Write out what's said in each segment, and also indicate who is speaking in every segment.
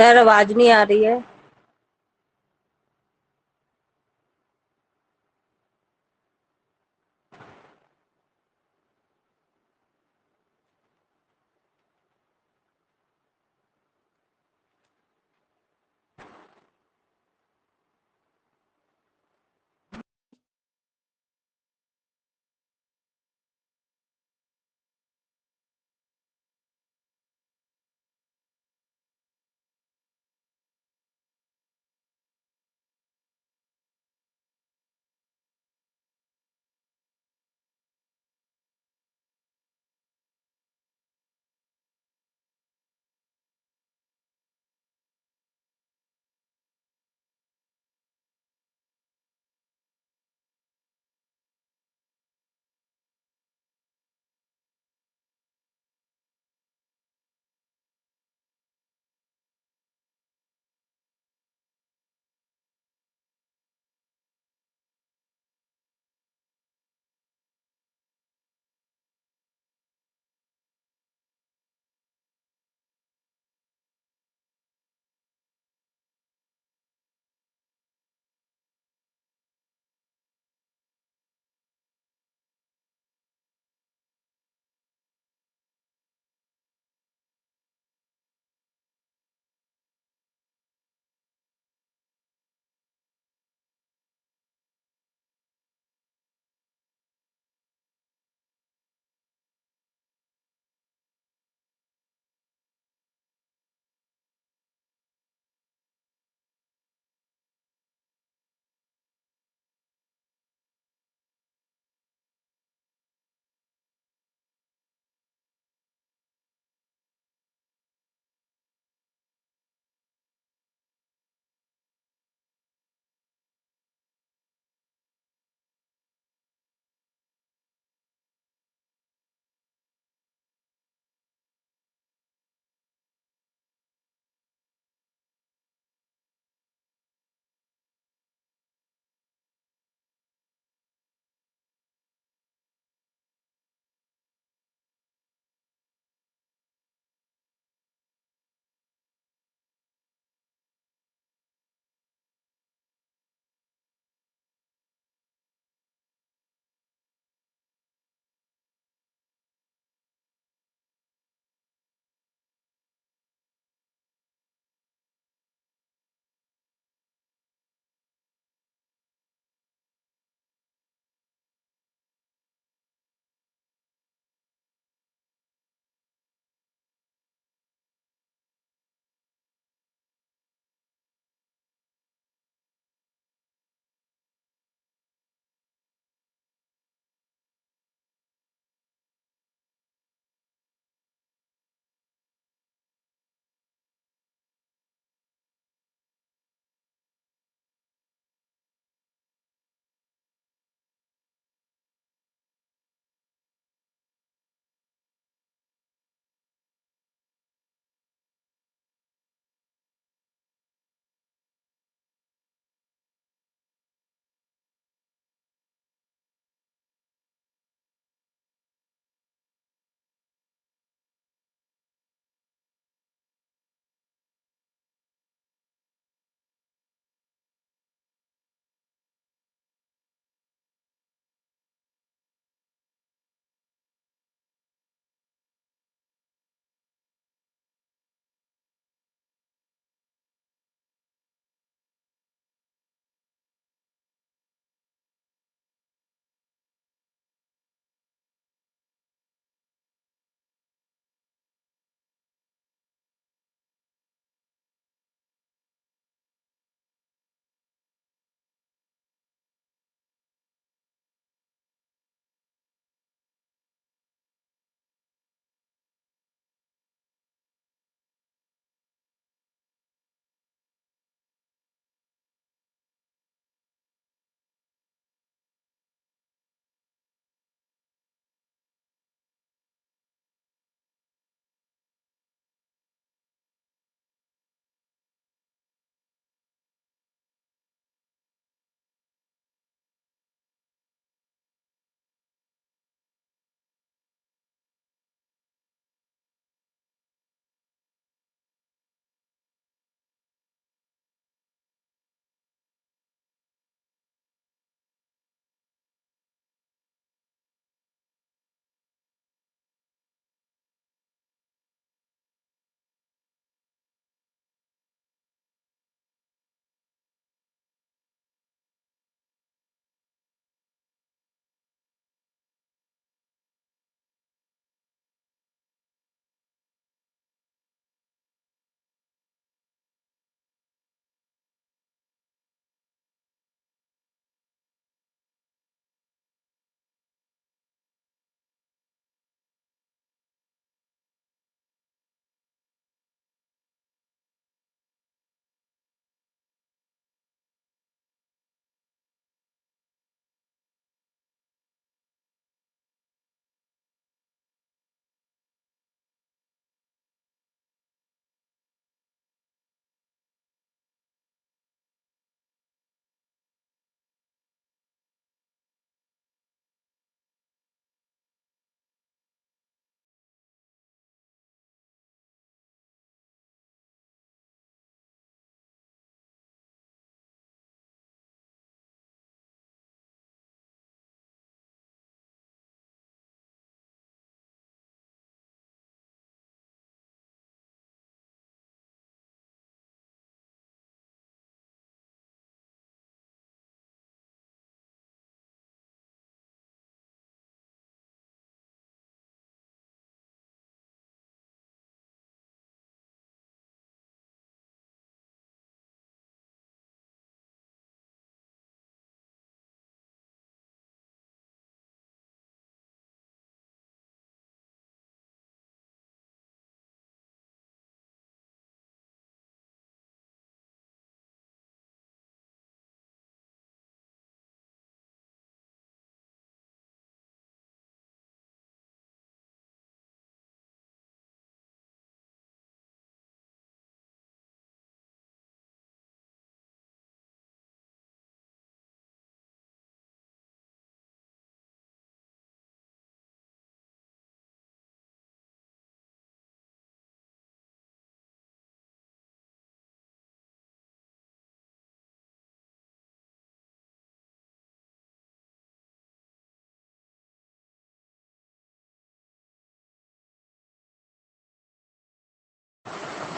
Speaker 1: Sir आवाज नहीं आ रही है।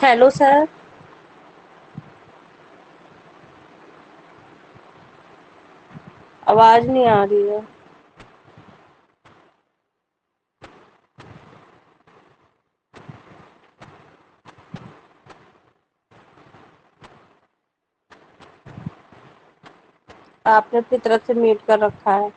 Speaker 1: Hello sir. आवाज नहीं आ रही है। आपने अपनी तरफ से म्यूट कर रखा है।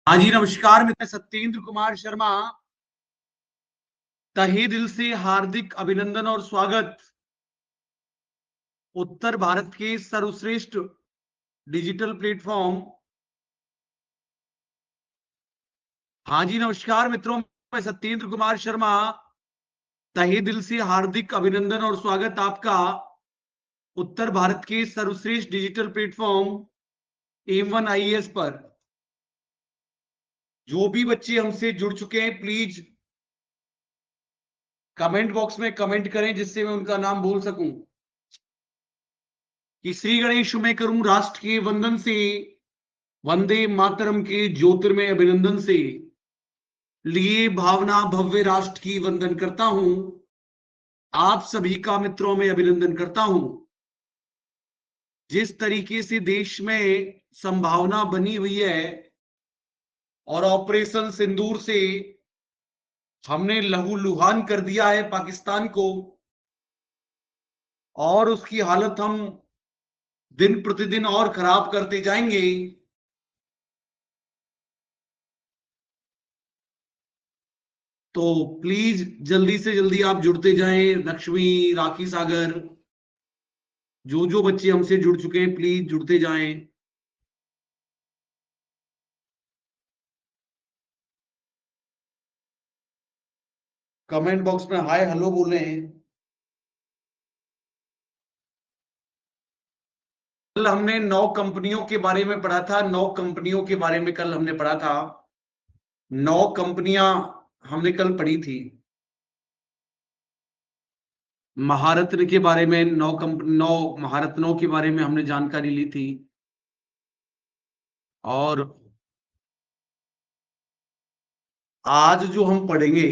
Speaker 2: हाँ जी, नमस्कार। मैं सत्येंद्र कुमार शर्मा। तहे दिल से हार्दिक अभिनंदन और स्वागत। उत्तर भारत के सर्वश्रेष्ठ डिजिटल प्लेटफॉर्म। हाँ जी, नमस्कार मित्रों। मैं सत्येंद्र कुमार शर्मा। तहे दिल से हार्दिक अभिनंदन और स्वागत आपका उत्तर भारत के सर्वश्रेष्ठ digital platform M one IAS पर। जो भी बच्चे हमसे जुड़ चुके हैं प्लीज कमेंट बॉक्स में कमेंट करें जिससे मैं उनका नाम बोल सकूं। कि श्री गणेश में करूं राष्ट्र के वंदन से, वंदे मातरम के ज्योतिर्मय अभिनंदन से, लिए भावना भव्य राष्ट्र की वंदन करता हूं। आप सभी का मित्रों में अभिनंदन करता हूं। जिस तरीके से देश में संभावना बनी हुई है और ऑपरेशन सिंदूर से हमने लहूलुहान कर दिया है पाकिस्तान को, और उसकी हालत हम दिन प्रतिदिन और खराब करते जाएंगे। तो प्लीज जल्दी से जल्दी आप जुड़ते जाएं। लक्ष्मी, राखी सागर, जो बच्चे हमसे जुड़ चुके हैं प्लीज जुड़ते जाएं। कमेंट बॉक्स में हाय हेलो बोले हैं। कल हमने 9 कंपनियों के बारे में पढ़ा था। 9 कंपनियों के बारे में कल हमने पढ़ा था। 9 कंपनियां हमने कल पढ़ी थी। महारत्न के बारे में 9 महारत्नों के बारे में हमने जानकारी ली थी। और आज जो हम पढ़ेंगे,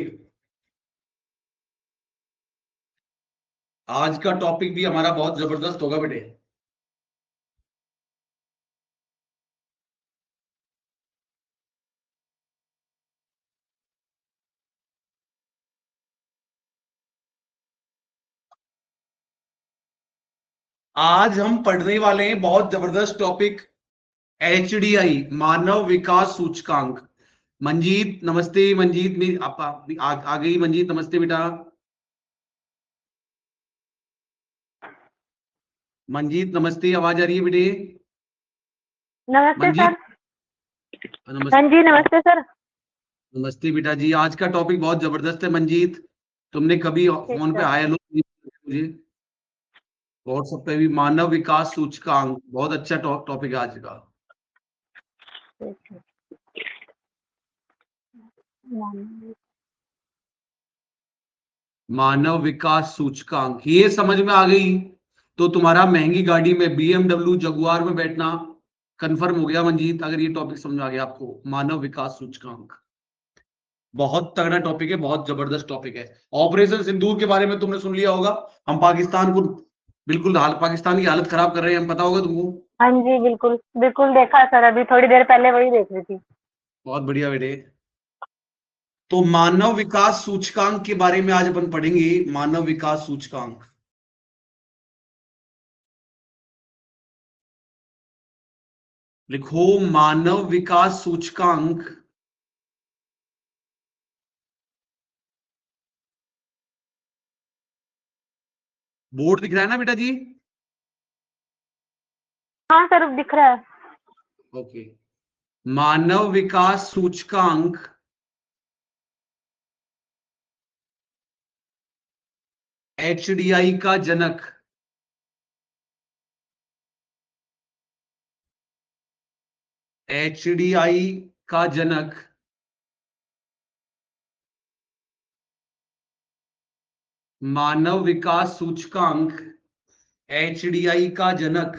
Speaker 2: आज का टॉपिक भी हमारा बहुत जबरदस्त होगा बेटे। आज हम पढ़ने वाले हैं बहुत जबरदस्त टॉपिक, HDI मानव विकास सूचकांक। मंजीत नमस्ते। मंजीत में आप आ गई। मंजीत नमस्ते बेटा। मंजीत नमस्ते, आवाज आ रही है बेटे?
Speaker 3: नमस्ते
Speaker 2: मंजीत
Speaker 3: सर।
Speaker 2: नमस्ते।
Speaker 3: हाँ जी नमस्ते सर।
Speaker 2: नमस्ते बेटा जी। आज का टॉपिक बहुत जबरदस्त है मंजीत। तुमने कभी
Speaker 3: ठीक
Speaker 2: फोन पे
Speaker 3: सर।
Speaker 2: हाय हेलो मुझे व्हाट्सएप पे भी। मानव विकास सूचकांक बहुत अच्छा टॉपिक है आज का। मानव विकास सूचकांक ये समझ में आ गई तो तुम्हारा महंगी गाड़ी में BMW जगुआर में बैठना कंफर्म हो गया मंजीत। अगर ये टॉपिक समझ में आ गया आपको, मानव विकास सूचकांक बहुत तगड़ा टॉपिक है, बहुत जबरदस्त टॉपिक है। ऑपरेशन सिंदूर के बारे में तुमने सुन लिया होगा। हम पाकिस्तान को बिल्कुल पाकिस्तान की हालत खराब कर रहे हैं, हम पता होगा तुमको।
Speaker 3: हाँ जी बिल्कुल बिल्कुल देखा सर, अभी थोड़ी देर पहले वही देख रही थी।
Speaker 2: बहुत बढ़िया बेटे। तो मानव विकास सूचकांक के बारे में आज अपन पढ़ेंगे। मानव विकास सूचकांक लिखो। मानव विकास सूचकांक बोर्ड दिख रहा है ना बेटा जी?
Speaker 3: हाँ सर दिख रहा है।
Speaker 2: ओके। मानव विकास सूचकांक HDI का जनक, HDI का जनक मानव विकास सूचकांक HDI का जनक,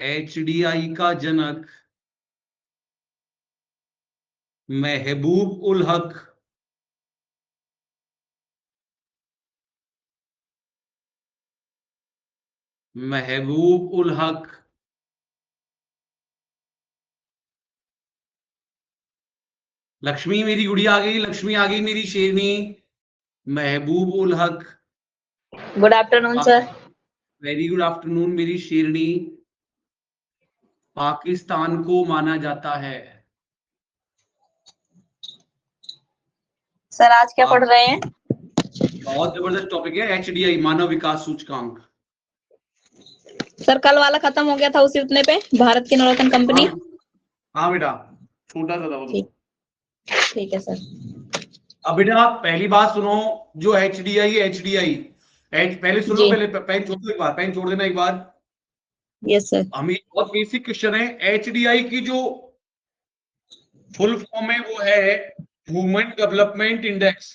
Speaker 2: HDI का जनक महबूब उल हक महबूब उल हक लक्ष्मी मेरी गुड़िया आ गई। लक्ष्मी आ गई मेरी शेरनी। महबूब ul Haq,
Speaker 4: good afternoon sir.
Speaker 2: Very good afternoon मेरी शेरनी। पाकिस्तान को माना जाता है।
Speaker 4: सर आज क्या पढ़ रहे हैं?
Speaker 2: बहुत जबरदस्त टॉपिक है HDI मानव विकास सूचकांक।
Speaker 4: सर कल वाला खत्म हो गया था उसी उतने पे, भारत की नवरत्न कंपनी।
Speaker 2: हाँ बेटा, छोटा सा था वो।
Speaker 4: ठीक है सर।
Speaker 2: अब बेटा पहली बात सुनो, जो HDI है, HDI पहले सुनो,
Speaker 4: जी।
Speaker 2: पहले पेन छोड़ दो एक बार, पेन छोड़ देना एक बार।
Speaker 4: Yes sir.
Speaker 2: हमें बहुत बेसिक क्वेश्चन है। एचडीआई की जो फुल फॉर्म है वो है human development index.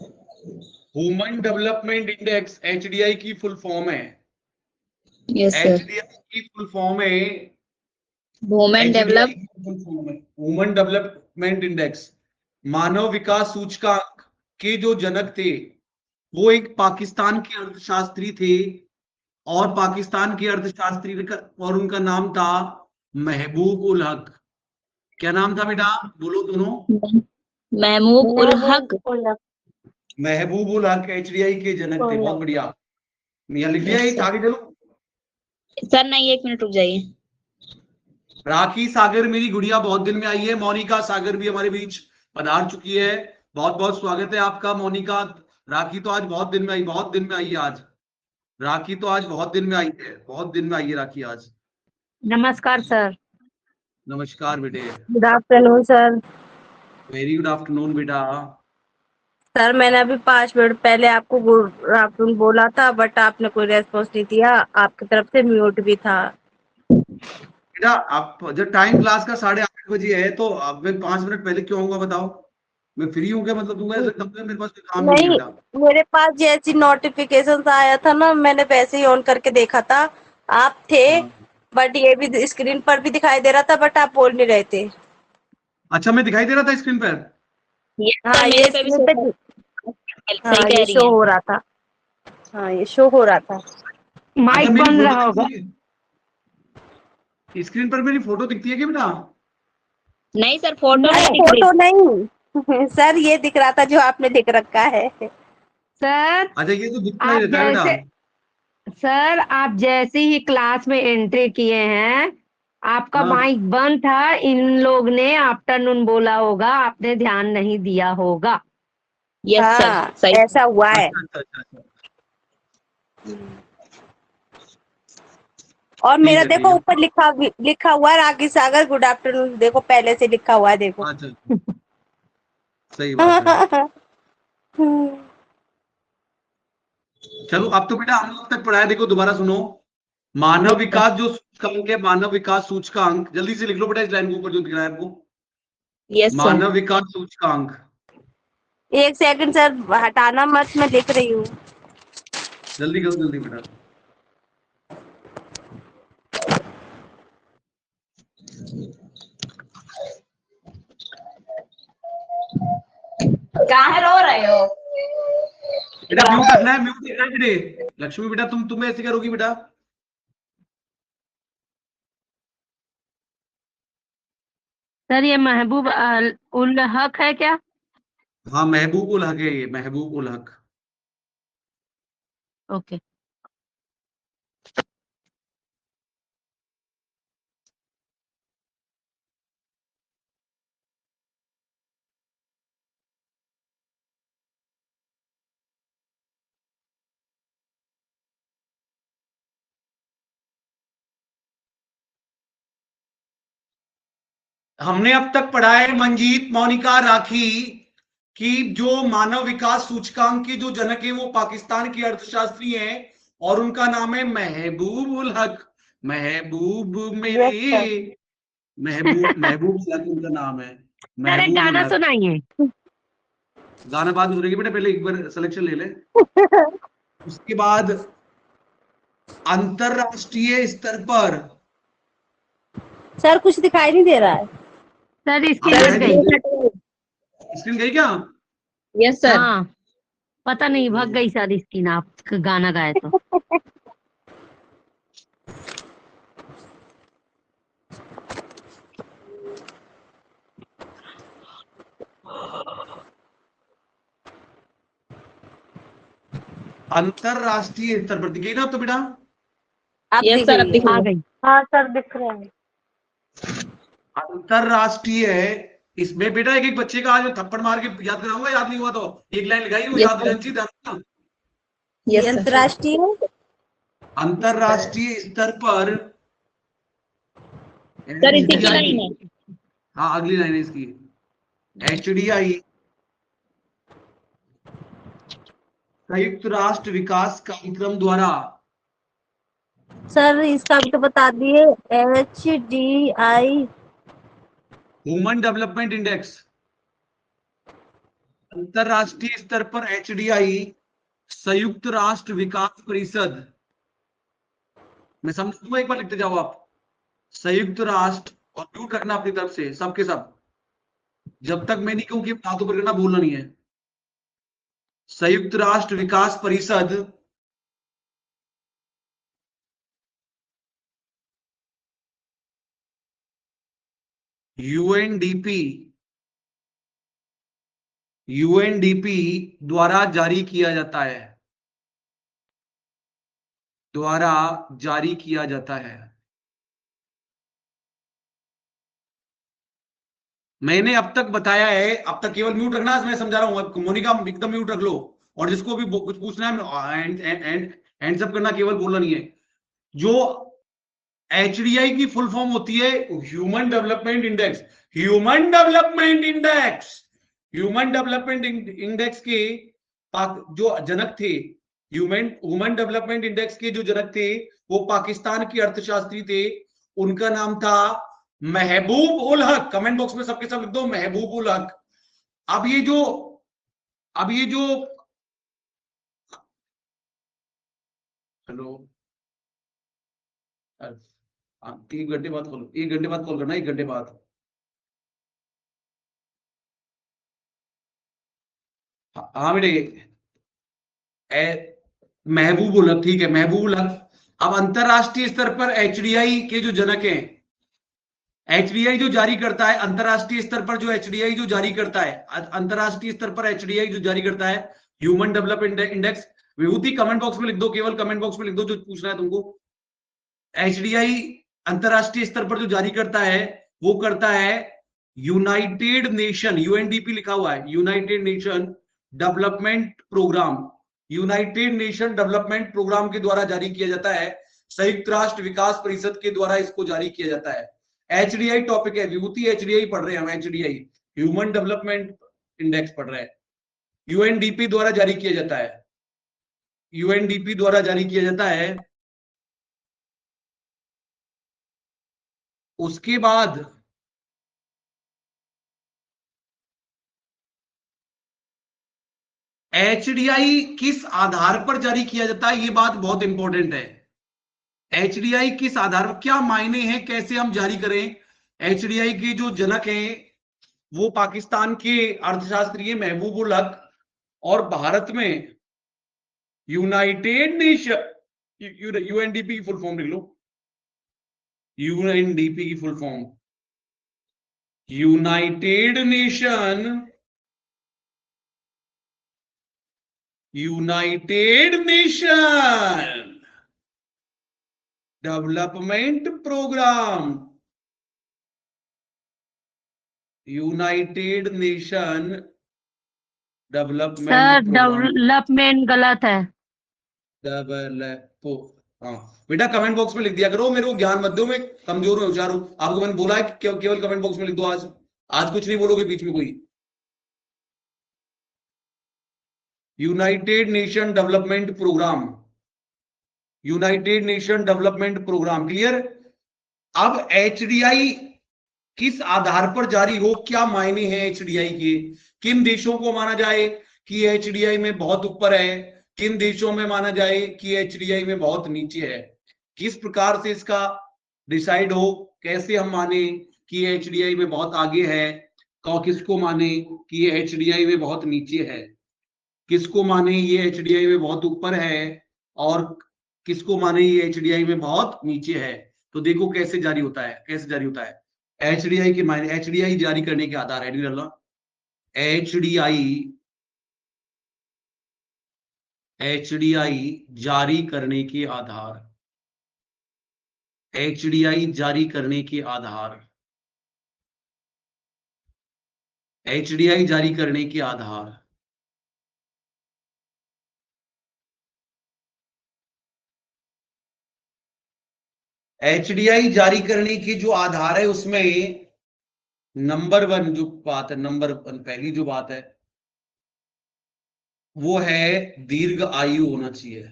Speaker 2: Human development index HDI की फुल फॉर्म है।
Speaker 4: Yes sir.
Speaker 2: एचडीआई की फुल फॉर्म है
Speaker 4: women develop.
Speaker 2: Human development index. मानव विकास सूचकांक के जो जनक थे वो एक पाकिस्तान के अर्थशास्त्री थे, और पाकिस्तान के अर्थशास्त्री का और उनका नाम था महबूब उल हक। क्या नाम था बेटा, बोलो दोनों।
Speaker 4: महमूब उल हक।
Speaker 2: महबूब उल हक एचडीआई के जनक थे। बहुत बढ़िया, यहाँ लिख लिया।
Speaker 4: Yes, sir.
Speaker 2: आगे चलो।
Speaker 4: सर नहीं, 1 मिनट रुक जाइए।
Speaker 2: राखी सागर मेरी गुड़िया बहुत दिन में आई है। मोनिका सागर भी हमारे बीच पधार चुकी है। बहुत बहुत स्वागत है आपका मोनिका। राखी तो आज बहुत दिन में आई, बहुत दिन में आई है आज। राखी तो आज बहुत दिन में आई है, बहुत दिन में आई है राखी आज।
Speaker 3: नमस्कार सर।
Speaker 2: नमस्कार बेटे।
Speaker 1: Good afternoon sir.
Speaker 2: Very good afternoon बेटा।
Speaker 1: सर मैंने अभी 5 मिनट पहले आपको गुड आफ्टरनून बोला था, बट आपने कोई रेस्पॉन्स नहीं दिया। आपकी तरफ से म्यूट भी था।
Speaker 2: बेटा आप जब टाइम क्लास का 8:30 बजे है तो अब मैं 5 मिनट पहले क्यों आऊंगा बताओ। मैं फ्री हूँ क्या, मतलब दूंगा ऐसा, तब मेरे पास कोई काम नहीं है
Speaker 1: नहीं,
Speaker 2: बेटा।
Speaker 1: मेरे पास जैसी नोटिफिकेशन आया था ना, मैंने वैसे ही ऑन करके देखा था। आप थे,
Speaker 2: हाँ।
Speaker 1: बट ये भी स्क्रीन पर भी दिखाई दे रहा था, बट आप बोल नहीं रहे थे।
Speaker 2: अच्छा, मैं दिखाई दे रहा था स्क्रीन पर।
Speaker 4: यस
Speaker 1: हाँ,
Speaker 4: सर,
Speaker 1: ये
Speaker 4: मेरे पे भी
Speaker 1: स्क्रीन पे
Speaker 4: सही
Speaker 1: हाँ,
Speaker 4: कह
Speaker 1: ये
Speaker 4: रही
Speaker 1: शो
Speaker 4: हैं।
Speaker 1: हो रहा था। हाँ, ये शो हो रहा था।
Speaker 2: अच्छा,
Speaker 3: माइक
Speaker 2: मेरी
Speaker 3: बंद
Speaker 2: फोटो
Speaker 3: रहा होगा।
Speaker 2: दिखती है स्क्रीन पर, मेरी फोटो दिखती है क्या बेटा।
Speaker 4: नहीं सर, फोटो
Speaker 1: अरे
Speaker 4: नहीं दिख रही।
Speaker 1: फोटो नहीं सर, ये दिख रहा था जो आपने लिख रखा है।
Speaker 3: सर
Speaker 2: अच्छा, ये तो दिखता ही
Speaker 3: आप
Speaker 2: रहता है बेटा।
Speaker 3: आप जैसे ही क्लास में एंट्री किए हैं, आपका
Speaker 2: हाँ।
Speaker 3: माइक बंद था। इन लोग ने आफ्टरनून बोला होगा, आपने ध्यान नहीं दिया होगा।
Speaker 4: यस सर,
Speaker 1: हाँ,
Speaker 4: सही।
Speaker 1: ऐसा हुआ है।
Speaker 2: अच्छा अच्छा अच्छा अच्छा।
Speaker 1: और
Speaker 2: ठीक
Speaker 1: मेरा
Speaker 2: है ठीक
Speaker 1: देखो
Speaker 2: है।
Speaker 1: ऊपर लिखा हुआ है राखी सागर गुड आफ्टरनून। देखो पहले से लिखा हुआ है, देखो।
Speaker 2: अच्छा अच्छा, सही बात है। चलो अब तो बेटा हम लोग तक पढ़ाया, देखो दोबारा सुनो। मानव विकास जो सूचकांक है, मानव विकास सूचकांक, जल्दी से लिख लो बेटा इस लाइन के ऊपर जो दिख रहा है आपको।
Speaker 4: Yes sir.
Speaker 2: मानव विकास सूचकांक।
Speaker 1: एक सेकंड सर, हटाना मत, मैं लिख रही हूँ।
Speaker 2: जल्दी करो जल्दी बेटा।
Speaker 4: काहे रो रहे हो?
Speaker 2: बेटा म्यूट रखना है, म्यूट रखना है बेटे। लक्ष्मी बेटा तुम ऐसे करोगी बेटा।
Speaker 3: सर ये महबूब उल हक है क्या?
Speaker 2: हाँ, महबूब उल हक है ये, महबूब उल हक।
Speaker 3: ओके।
Speaker 2: हमने अब तक पढ़ा है मंजीत, मोनिका, राखी कि जो मानव विकास सूचकांक के जो जनक है वो पाकिस्तान के अर्थशास्त्री हैं, और उनका नाम है महबूब उल हक। महबूब मेरे, महबूब महबूब उल हक उनका नाम है।
Speaker 3: सर एक
Speaker 2: महबूब उल
Speaker 3: गाना
Speaker 2: हक।
Speaker 3: सुनाइए।
Speaker 2: गाना बाद में सुनेंगे बेटा, पहले एक बार सिलेक्शन ले ले। उसके बाद अंतरराष्ट्रीय स्तर पर।
Speaker 1: सर कुछ दिखाई नहीं दे रहा है।
Speaker 3: सर इसकी
Speaker 2: हाँ,
Speaker 3: हट गई।
Speaker 2: स्क्रीन गई क्या।
Speaker 4: Yes sir.
Speaker 3: हाँ, पता नहीं भाग गई शायद स्किन, आप गाना गाए तो।
Speaker 2: अंतरराष्ट्रीय स्तर पर दिख गई ना अब तो बेटा।
Speaker 1: अब
Speaker 4: यस
Speaker 1: दिख
Speaker 4: सर, अब
Speaker 1: गई
Speaker 4: दिख
Speaker 1: है।
Speaker 3: आ
Speaker 4: रही
Speaker 3: गई। हाँ सर दिख रहे हैं।
Speaker 2: अंतरराष्ट्रीय है। इसमें बेटा एक एक बच्चे का आज मैं थप्पड़ मार के याद कराऊंगा, याद नहीं हुआ तो एक लाइन लगाई वो
Speaker 4: यस
Speaker 2: याद हो
Speaker 4: सर।
Speaker 2: जानी चाहिए, ध्यान रखना।
Speaker 1: ये
Speaker 4: यस सर।
Speaker 1: अंतरराष्ट्रीय
Speaker 2: अंतरराष्ट्रीय स्तर पर
Speaker 4: सर इसी की
Speaker 2: एचडीआई।
Speaker 4: लाइन है।
Speaker 2: हाँ, अगली लाइन है इसकी। एचडीआई संयुक्त राष्ट्र विकास कार्यक्रम द्वारा
Speaker 1: सर इसका भी तो बता दिए, HDI।
Speaker 2: ह्यूमन डेवलपमेंट इंडेक्स, अंतरराष्ट्रीय स्तर पर HDI, संयुक्त राष्ट्र विकास परिषद। मैं समझ दूंगा, एक बार लिखते जाओ आप। संयुक्त राष्ट्र, और म्यूट रखना अपनी तरफ से सबके सब, जब तक मैं नहीं कहूं कि हाथ ऊपर करना, भूलना नहीं है। संयुक्त राष्ट्र विकास परिषद, यूएनडीपी, यूएनडीपी द्वारा जारी किया जाता है, द्वारा जारी किया जाता है। मैंने अब तक बताया है, अब तक केवल म्यूट रखना, मैं समझा रहा हूं। मोनिका एकदम म्यूट रख लो, और जिसको भी कुछ पूछना है हैंड्स अप करना, केवल बोलना नहीं है। जो एचडीआई की फुल फॉर्म होती है human development index. Human development index, human development index के जो जनक थे, ह्यूमन ह्यूमन डेवलपमेंट इंडेक्स के जो जनक थे, वो पाकिस्तान के अर्थशास्त्री थे। उनका नाम था महबूब उल हक। कमेंट बॉक्स में सबके सब लिख दो महबूब उल हक। अब ये जो हेलो, 3 घंटे बाद कॉल, 1 घंटे बाद कॉल करना, 1 घंटे बाद। हाँ बेटे, महबूब उल हक, ठीक है, महबूब उल हक। अब अंतरराष्ट्रीय स्तर पर एचडीआई के जो जनक हैं, एचडीआई जो जारी करता है अंतरराष्ट्रीय स्तर पर, जो एचडीआई जो जारी करता है अंतरराष्ट्रीय स्तर पर, एचडीआई जो जारी करता है ह्यूमन डेवलपमेंट इंडेक्स। विभूति कमेंट बॉक्स में लिख दो, केवल कमेंट बॉक्स में लिख दो जो पूछना है तुमको। एचडीआई अंतरराष्ट्रीय स्तर पर जो जारी करता है, वो करता है यूनाइटेड नेशन, यूएनडीपी लिखा हुआ है, united nation development programme, united nation development programme के द्वारा जारी किया जाता है। संयुक्त राष्ट्र विकास परिषद के द्वारा इसको जारी किया जाता है। एचडीआई टॉपिक है विभूति, एचडीआई पढ़ रहे हैं हम, एचडीआई ह्यूमन डेवलपमेंट इंडेक्स पढ़ रहे हैं। यूएनडीपी द्वारा जारी किया जाता है, यूएनडीपी द्वारा जारी किया जाता है। उसके बाद एचडीआई किस आधार पर जारी किया जाता है, ये बात बहुत इंपॉर्टेंट है। एचडीआई किस आधार पर, क्या मायने हैं, कैसे हम जारी करें। एचडीआई के जो जनक हैं वो पाकिस्तान के अर्थशास्त्री महबूब उल हक, और भारत में यूनाइटेड नेशन, यूएनडीपी की फुल फॉर्म लिख लो, यूएनडीपी की full form united nation, united nation development programme, united nation development
Speaker 3: sir
Speaker 2: programme.
Speaker 3: Development गलत है।
Speaker 2: हाँ बेटा, कमेंट बॉक्स में लिख दिया करो, मेरे को ज्ञान मत दो, मैं कमजोर हूं, होशियार हूं। आपको मैंने बोला है कि केवल कमेंट बॉक्स में लिख दो। आज कुछ नहीं बोलोगे बीच में कोई। United nation development programme, united nation development programme, clear. अब एचडीआई किस आधार पर जारी हो, क्या मायने हैं एचडीआई के, किन देशों को माना जाए कि एचडीआई में बहुत ऊपर है, किन देशों में माना जाए कि एचडीआई में बहुत नीचे है, किस प्रकार से इसका डिसाइड हो, कैसे हम माने कि एचडीआई में बहुत आगे है, किसको माने कि ये एचडीआई में बहुत नीचे है, किसको माने ये एचडीआई में बहुत ऊपर है, और किसको माने ये एचडीआई में बहुत नीचे है। तो देखो कैसे जारी होता है, कैसे जारी होता है। एचडीआई के मायने, एचडीआई जारी करने के आधार है, एचडीआई, एचडीआई जारी करने के आधार, एचडीआई जारी करने के आधार, एचडीआई जारी करने के आधार। एचडीआई जारी करने की जो आधार है उसमें नंबर 1 जो बात है, नंबर 1 पहली जो बात है वो है दीर्घ आयु होना चाहिए।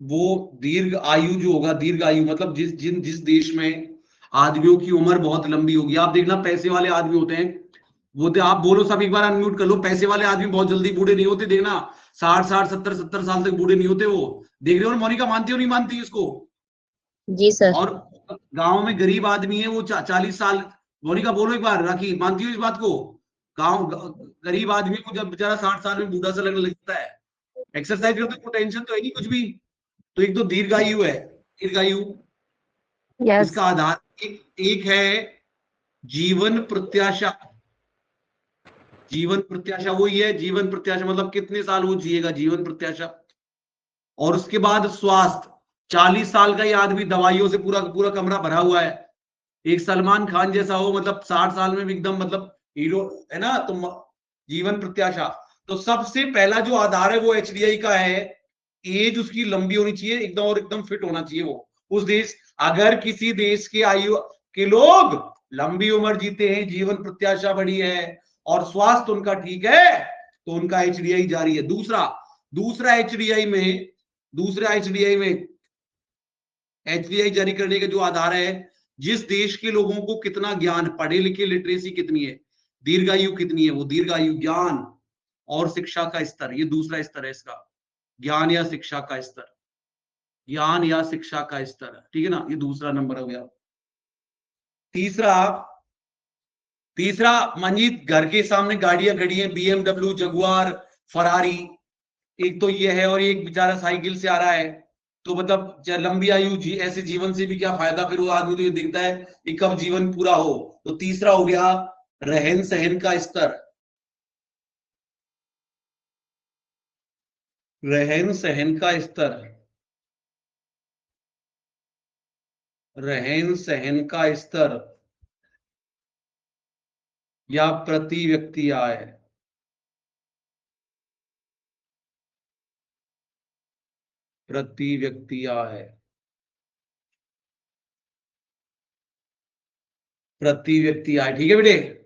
Speaker 2: वो दीर्घ आयु जो होगा, दीर्घ आयु मतलब जिस देश में आदमियों की उम्र बहुत लंबी होगी, आप देखना पैसे वाले आदमी होते हैं वो आप बोलो सब एक बार अनम्यूट कर लो, पैसे वाले आदमी बहुत जल्दी बूढ़े नहीं होते, देखना 60 70 साल तक बूढ़े नहीं होते वो। देख रहे हो मोनिका, मानती हो नहीं मानती इसको?
Speaker 4: जी सर।
Speaker 2: और गांव में गरीब आदमी है वो 40 साल, मोनिका बोलो एक बार, राखी मानती हो इस बात को? गांव गरीब आदमी को जब बेचारा 60 साल में बूढ़ा सा लगने लगता है, एक्सरसाइज करते को टेंशन तो है नहीं कुछ भी। तो एक तो दीर्घायु है, दीर्घायु
Speaker 3: यस।
Speaker 2: इसका आधार एक है जीवन प्रत्याशा। जीवन प्रत्याशा वही है, जीवन प्रत्याशा मतलब कितने साल वो जिएगा, जीवन प्रत्याशा। और उसके बाद स्वास्थ्य, 40 साल का ये आदमी दवाइयों से पूरा पूरा कमरा भरा हुआ है, एक सलमान खान जैसा हो, मतलब 60 साल में भी एकदम मतलब हीरो है ना, तो जीवन प्रत्याशा। तो सबसे पहला जो आधार है वो एचडीआई का है, एज उसकी लंबी होनी चाहिए एकदम, और एकदम फिट होना चाहिए वो उस देश। अगर किसी देश के आयु के लोग लंबी उम्र जीते हैं, जीवन प्रत्याशा बढ़ी है और स्वास्थ्य उनका ठीक है, तो उनका एचडीआई जारी है। दूसरा एचडीआई जारी करने का जो आधार है, जिस देश के लोगों को कितना ज्ञान, पढ़े लिखे लिटरेसी कितनी है, दीर्घायु कितनी है, वो दीर्घायु, ज्ञान और शिक्षा का स्तर, ये दूसरा स्तर है इसका, ज्ञान या शिक्षा का स्तर, ज्ञान या शिक्षा का स्तर, ठीक है ना, ये दूसरा नंबर हो गया। तीसरा मंजीत, घर के सामने गाड़ियां खड़ी हैं, बीएमडब्ल्यू, जगुआर, फरारी, एक तो ये है, और एक बेचारा साइकिल से आ रहा है, तो मतलब लंबी आयु ऐसे जीवन से भी क्या फायदा, फिर वो आदमी तो ये दिखता है कि कब जीवन पूरा हो। तो तीसरा हो गया रहन सहन का स्तर, रहन सहन का स्तर, रहन सहन का स्तर या प्रति व्यक्ति आय, प्रति व्यक्ति आय, प्रति व्यक्ति आय, ठीक है बेटे।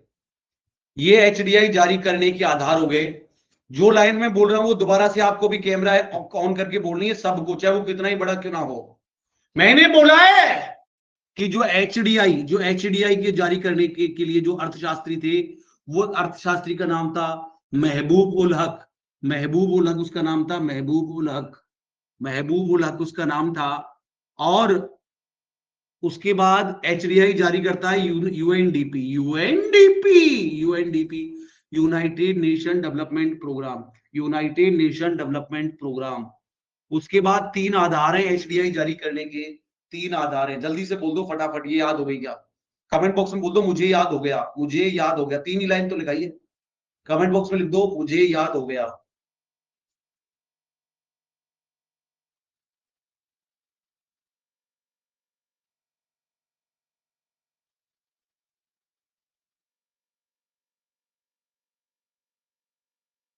Speaker 2: ये एचडीआई जारी करने के आधार हो गए। जो लाइन में बोल रहा हूं वो दोबारा से आपको भी कैमरा ऑन करके बोलनी है सबको, चाहे वो कितना ही बड़ा क्यों ना हो। मैंने बोला है कि जो एचडीआई के जारी करने के लिए जो अर्थशास्त्री थे, वो अर्थशास्त्री का नाम था महबूब उल हक। महबूब उल हक उसका नाम था, महबूब उल हक, महबूब उल हक उसका नाम था। और उसके बाद एचडीआई जारी करता है UNDP, united nation development programme, united nation development programme. उसके बाद 3 आधार है एचडीआई जारी करने के, 3 आधार है। जल्दी से बोल दो फटाफट, ये याद हो गई क्या? कमेंट बॉक्स में बोल दो मुझे याद हो गया, मुझे याद हो गया, 3 ही लाइन तो लिखाइए, कमेंट बॉक्स में लिख दो मुझे याद हो गया।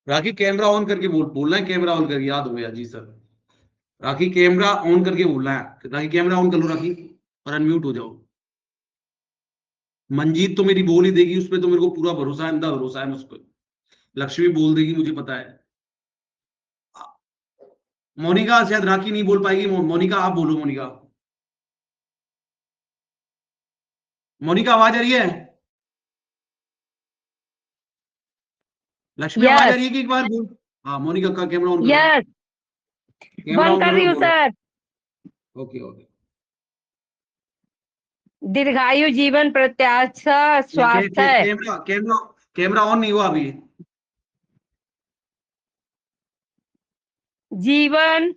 Speaker 2: राखी कैमरा ऑन करके बोलना है, कैमरा ऑन करके, याद हो गया जी सर। राखी कैमरा ऑन करके बोलना है, राखी कैमरा ऑन कर लो राखी, और अनम्यूट हो जाओ। मंजीत तो मेरी बोल ही देगी, उस पर तो मेरे को पूरा भरोसा है, अंधा भरोसा है मुझ पर। लक्ष्मी बोल देगी मुझे पता है। मोनिका शायद राखी नहीं बोल पाएगी, मोनिका आप बोलो। मोनिका आवाज आ रही है? लक्ष्मी आवाज आ रही है कि एक बार बोल। हाँ मोनिका का कैमरा ऑन करो।
Speaker 3: यस,
Speaker 2: कैमरा
Speaker 3: बंद कर रही हूँ सर।
Speaker 2: Okay okay.
Speaker 3: दीर्घायु, जीवन प्रत्याशा, स्वास्थ्य है।
Speaker 2: कैमरा ऑन नहीं हुआ अभी।
Speaker 3: जीवन,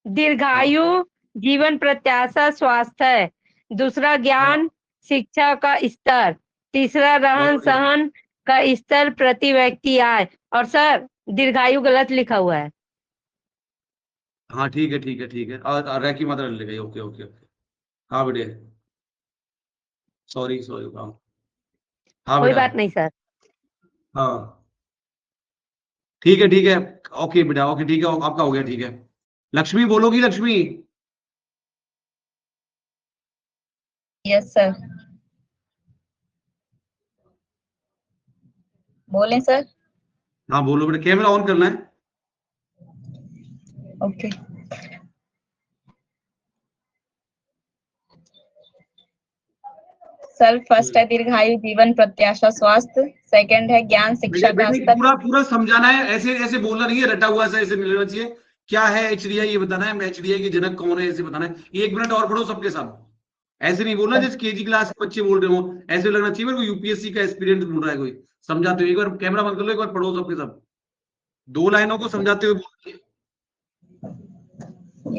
Speaker 3: दीर्घायु, जीवन प्रत्याशा, स्वास्थ्य है। दूसरा ज्ञान, शिक्षा का स्तर। तीसरा रहन सहन का स्तर, प्रति व्यक्ति आय। और सर दीर्घायु गलत लिखा हुआ है।
Speaker 2: हाँ ठीक है। और रैकी मात्रा ले गई। Okay okay okay. हाँ बेटे, सॉरी हाँ
Speaker 3: कोई
Speaker 2: बेटा।
Speaker 3: बात नहीं सर।
Speaker 2: हाँ ठीक है। ओके बेटा, ओके ठीक है, आपका हो गया, ठीक है। लक्ष्मी बोलोगी? Lakshmi
Speaker 4: yes sir. बोलें सर।
Speaker 2: हाँ बोलो बेटा, कैमरा ऑन करना है।
Speaker 4: ओके। सर फर्स्ट है दीर्घायु, जीवन, प्रत्याशा, स्वास्थ्य। सेकंड है ज्ञान, शिक्षा का
Speaker 2: बेटे
Speaker 4: स्तर।
Speaker 2: पूरा पूरा समझाना है, ऐसे ऐसे बोलना नहीं है, रटा हुआ सा ऐसे नहीं लेना चाहिए। क्या है एचडीआई ये बताना है, एचडीआई के जनक कौन है ऐसे बताना है। 1 मिनट और पढ़ो सबके सब, ऐसे नहीं बोलना जैसे केजी क्लास के बच्चे बोल रहे हो, ऐसे लगना चाहिए मेरे को यूपीएससी का एक्सपीरियंस बोल रहा है कोई। समझाते हुए एक बार कैमरा बंद कर लो, एक बार पढ़ो सबके सब, 2 लाइनों को समझाते हुए बोलिए।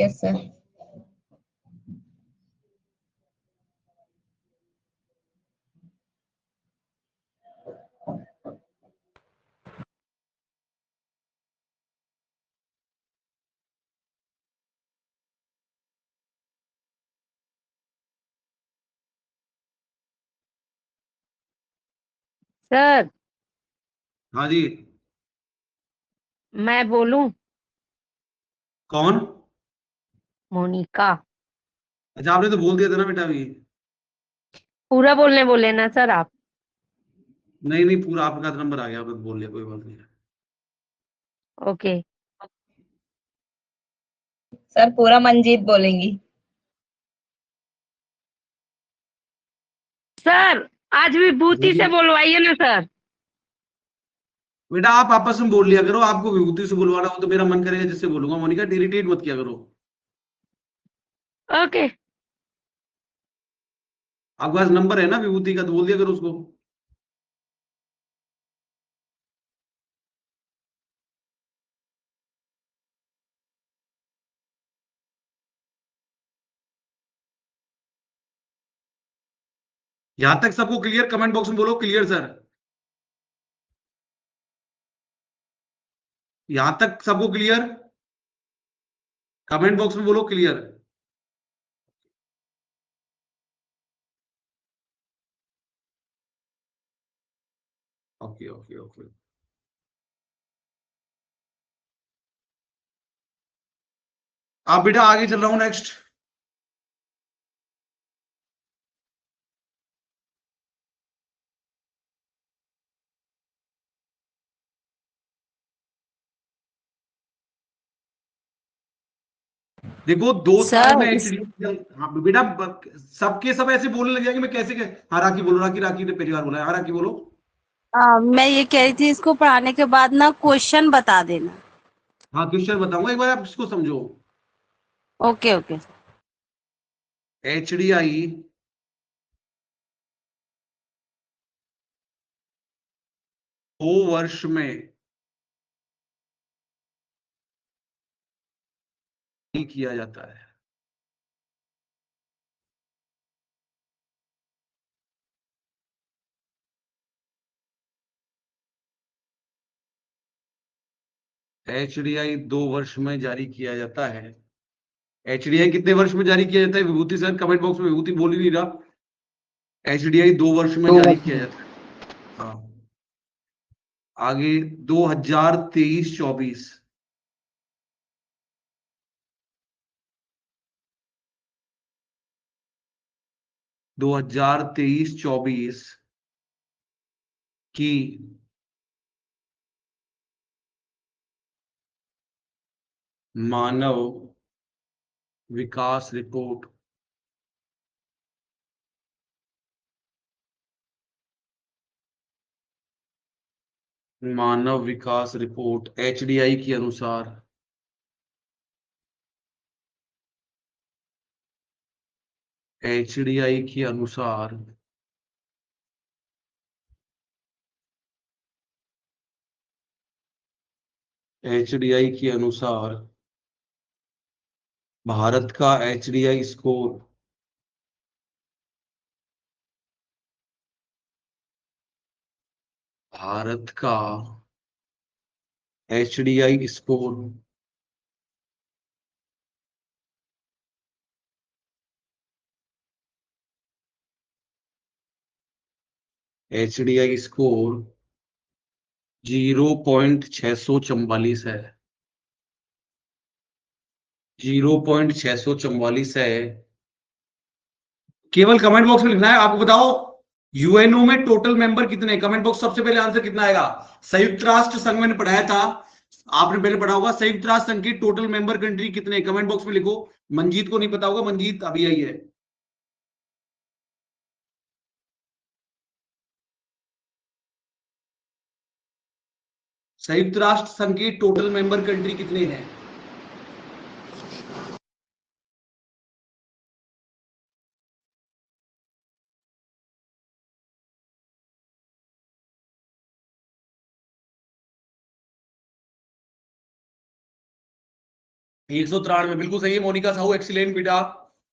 Speaker 4: Yes sir.
Speaker 3: सर
Speaker 2: हाँ जी।
Speaker 3: मैं बोलूं?
Speaker 2: कौन?
Speaker 3: मोनिका।
Speaker 2: अच्छा आपने तो बोल दिया था ना बेटा अभी।
Speaker 3: पूरा बोलने बोले ना सर आप?
Speaker 2: नहीं नहीं, पूरा आपका नंबर आ गया, आपने बोल लिया, कोई बात नहीं।
Speaker 3: ओके।
Speaker 4: सर पूरा मंजीत बोलेंगी।
Speaker 3: सर आज विभूति से बोलवाइए ना सर।
Speaker 2: बेटा आप आपस में बोल लिया करो, आपको विभूति से बुलवाना हो तो मेरा मन करेगा जिससे बोलूंगा। मोनिका इरिटेट मत किया करो।
Speaker 3: ओके।
Speaker 2: आपके पास नंबर है ना विभूति का, तो बोल दिया करो उसको। यहां तक सबको क्लियर? कमेंट बॉक्स में बोलो क्लियर सर। यहां तक सबको क्लियर? कमेंट बॉक्स में बोलो क्लियर। Okay okay okay. आप बेटा आगे चल रहा हूं, नेक्स्ट। देखो 2 साल में एचडी। हाँ बेटा, सबके सब ऐसे बोलने लग जाएंगे, मैं कैसे हाँ राखी बोलो, राखी राखी ने पहली बार बोला है, हाँ राखी बोलो।
Speaker 1: मैं ये कह रही थी इसको पढ़ाने के बाद ना क्वेश्चन बता देना।
Speaker 2: हाँ क्वेश्चन बताऊंगा, एक बार आप इसको समझो।
Speaker 1: Okay okay.
Speaker 2: एचडीआई दो वर्ष में किया जाता है। एचडीआई 2 वर्ष में जारी किया जाता है। एचडीआई कितने वर्ष में जारी किया जाता है? विभूति सर कमेंट बॉक्स में, विभूति बोल ही नहीं रहा। एचडीआई 2 वर्ष में जारी किया जाता है। हाँ आगे 2023-24। 2023-24 की मानव विकास रिपोर्ट मानव विकास रिपोर्ट एचडीआई के अनुसार एचडीआई के अनुसार एचडीआई के अनुसार भारत का एचडीआई स्कोर भारत का एचडीआई स्कोर एचडीआई स्कोर 0.644 है। 0.644 है। केवल कमेंट बॉक्स में लिखना है। आपको बताओ यूएनओ में टोटल मेंबर कितने? कमेंट बॉक्स सबसे पहले आंसर कितना आएगा? संयुक्त राष्ट्र संघ मैंने पढ़ाया था, आपने पहले पढ़ा होगा। संयुक्त राष्ट्र संघ की टोटल मेंबर कंट्री कितने? कमेंट बॉक्स में लिखो। मंजीत को नहीं पता होगा, मंजीत अभी आई है। संयुक्त राष्ट्र संघ की टोटल मेंबर कंट्री कितने हैं? एक सौ 93, बिल्कुल सही है मोनिका साहू, एक्सीलेंट बेटा।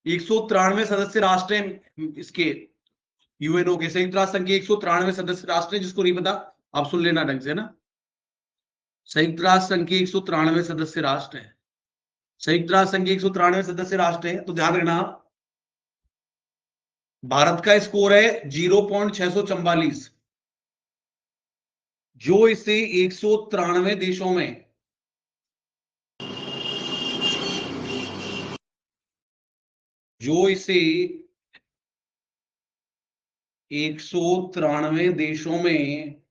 Speaker 2: 193 सदस्य राष्ट्र हैं इसके, यूएनओ के, संयुक्त राष्ट्र संघ के 193 सदस्य राष्ट्र हैं। जिसको नहीं पता आप सुन लेना ढंग से ना। संयुक्त राष्ट्र संघ के 193 सदस्य राष्ट्र हैं, संयुक्त राष्ट्र संघ के 193 सदस्य राष्ट्र हैं। तो ध्यान रखना, भारत का स्कोर है 0.644, जो इसे 193 देशों में जो इसे 193 देशों में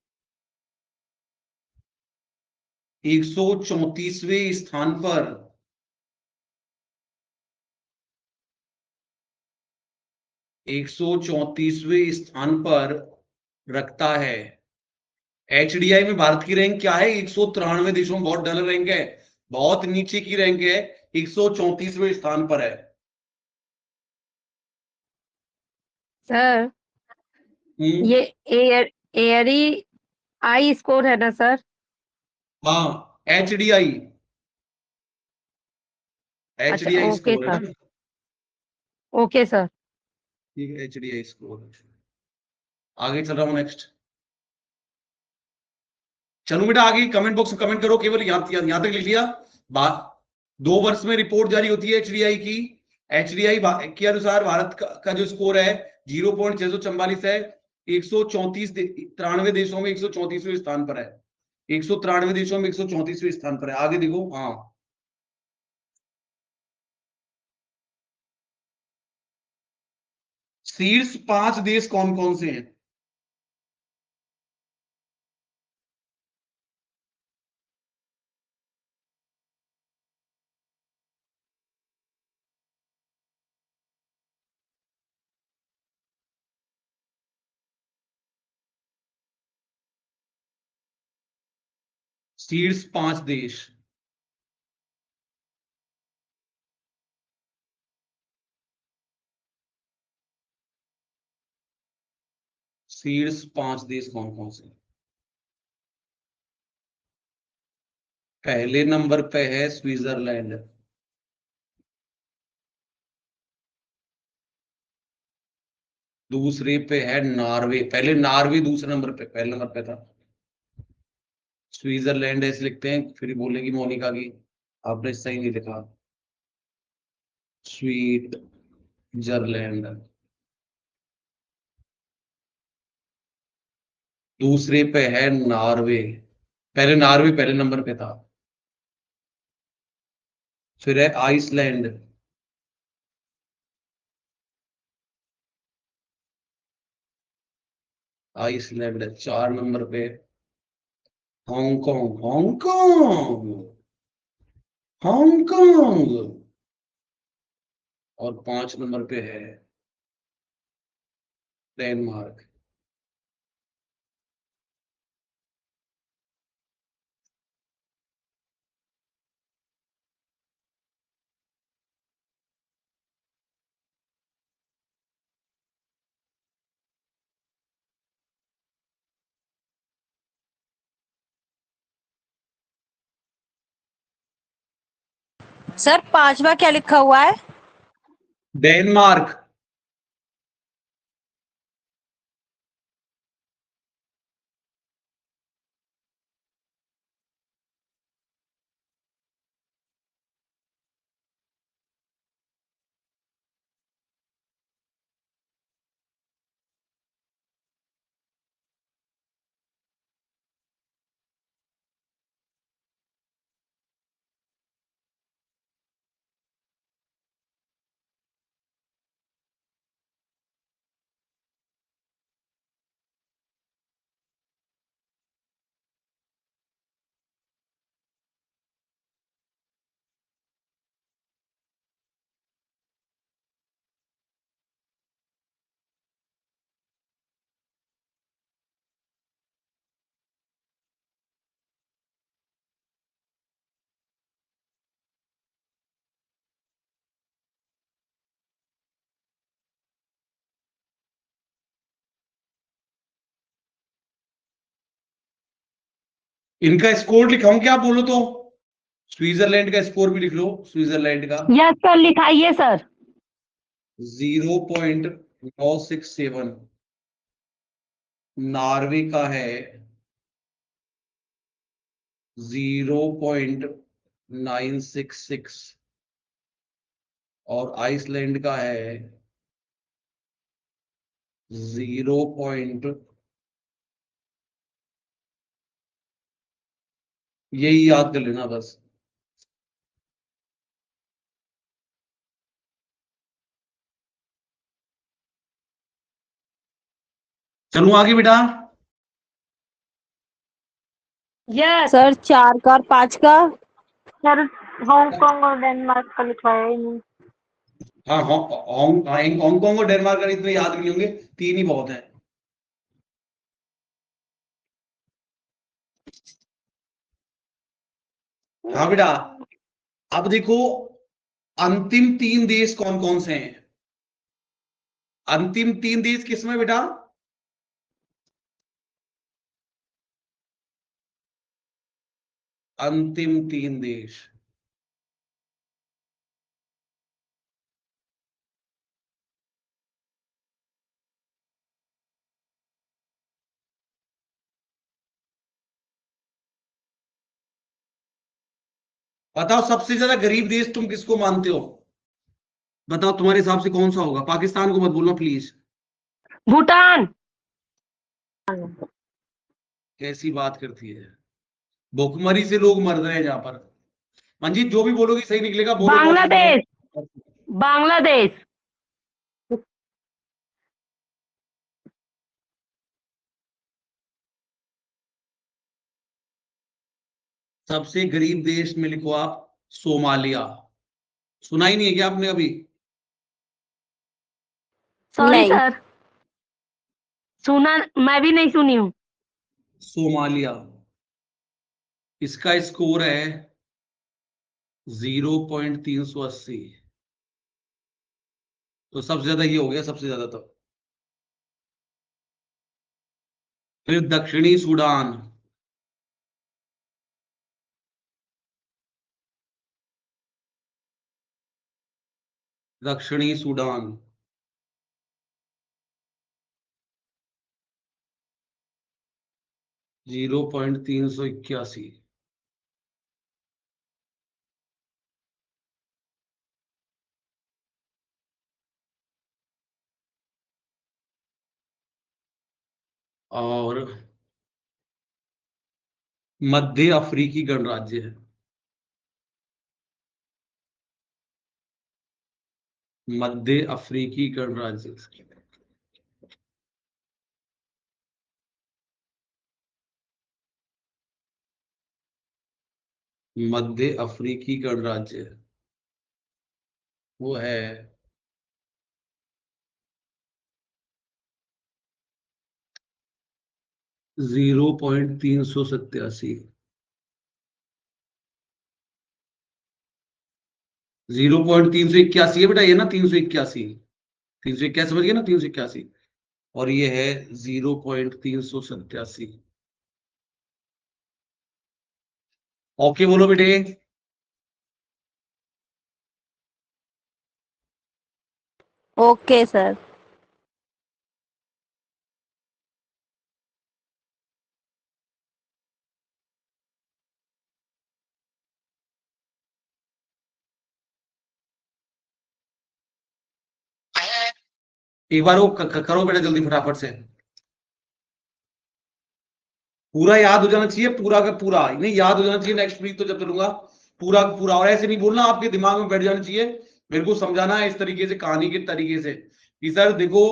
Speaker 2: 134वें स्थान पर 134वें स्थान पर रखता है। एचडीआई में भारत की रैंक क्या है? 193 देशों में, बहुत डल रैंक है, बहुत नीचे की रैंक है, 134वें स्थान पर है।
Speaker 3: सर ये एयरी आई स्कोर है ना सर?
Speaker 2: हाँ, एचडीआई,
Speaker 3: अच्छा
Speaker 2: एचडीआई
Speaker 3: ओके
Speaker 2: स्कोर है
Speaker 3: सर,
Speaker 2: ना।
Speaker 3: Okay sir.
Speaker 2: ठीक है, एचडीआई स्कोर। आगे चल रहा हूं, नेक्स्ट। चलो बेटा आगे कमेंट बॉक्स में कमेंट करो, केवल यहां तक लिख लिया। बात 2 वर्ष में रिपोर्ट जारी होती है एचडीआई की। एचडीआई के अनुसार भारत का जो स्कोर है 0.644 है, 193 देशों में 134वें स्थान पर है, 193 देशों में 134वें स्थान पर है। आगे देखो, हाँ, शीर्ष 5 देश कौन कौन से हैं? शीर्ष 5 देश, शीर्ष 5 देश कौन कौन से? पहले नंबर पे है स्विट्जरलैंड, दूसरे पे है नॉर्वे, पहले नॉर्वे दूसरे नंबर पे, पहले नंबर पे था स्विट्जरलैंड, ऐसे लिखते हैं, फिर बोलेगी मोनिका की आपने सही नहीं लिखा, स्विट्जरलैंड। दूसरे पे है नॉर्वे, पहले नॉर्वे पहले नंबर पे था, फिर है आइसलैंड, आइसलैंड 4 नंबर पे, हांगकांग, हांगकांग, हांगकांग, और 5 नंबर पे है डेनमार्क।
Speaker 1: सर 5वां क्या लिखा हुआ है?
Speaker 2: डेनमार्क। इनका स्कोर लिखाऊं क्या, आप बोलो तो? स्विट्जरलैंड का स्कोर भी लिख लो, स्विट्जरलैंड का
Speaker 3: यस सर, लिखाइए सर।
Speaker 2: 0.967। नॉर्वे का है 0.966 और आइसलैंड का है 0. यही याद कर लेना बस। चलूं आगे बेटा?
Speaker 3: यस
Speaker 1: सर 4 का और 5 का। सर हांगकांग और डेनमार्क का लिखवाया ही नहीं।
Speaker 2: हाँ, हांगकांग और डेनमार्क का इतने याद नहीं होंगे, 3 ही बहुत है। हाँ बेटा, अब देखो अंतिम 3 देश कौन कौन से हैं। अंतिम 3 देश किसमें बेटा? अंतिम 3 देश बताओ, सबसे ज्यादा गरीब देश तुम किसको मानते हो? बताओ तुम्हारे हिसाब से कौन सा होगा? पाकिस्तान को मत बोलना प्लीज।
Speaker 3: भूटान।
Speaker 2: कैसी बात करती है, भुखमरी से लोग मर रहे हैं जहां पर। मंजीत जो भी बोलोगी सही निकलेगा, बोलो।
Speaker 3: बांग्लादेश। बांग्लादेश।
Speaker 2: सबसे गरीब देश में लिखो आप सोमालिया। सुना ही नहीं है क्या आपने अभी?
Speaker 3: सॉरी
Speaker 1: नहीं।
Speaker 3: सर, सुना, मैं भी नहीं सुनी हूँ।
Speaker 2: सोमालिया, इसका स्कोर है 0.380। तो सबसे ज्यादा ये हो गया, सबसे ज्यादा। तो फिर दक्षिणी सूडान, दक्षिणी सूडान 0.381। और मध्य अफ्रीकी गणराज्य है, मध्य अफ्रीकी गणराज्य, मध्य अफ्रीकी गणराज्य वो है 0.387। 0.381 है बेटा, ये ना 381। 381 समझ गए ना, 381। और ये है 0.387। ओके बोलो बेटे।
Speaker 1: Okay sir.
Speaker 2: एक बार वो करो बेटा जल्दी फटाफट से। पूरा याद हो जाना चाहिए, पूरा का पूरा नहीं याद हो जाना चाहिए। नेक्स्ट वीक तो जब चलूंगा पूरा का पूरा। और ऐसे नहीं बोलना, आपके दिमाग में बैठ जाना चाहिए। मेरे को समझाना है इस तरीके से, कहानी के तरीके से कि सर देखो,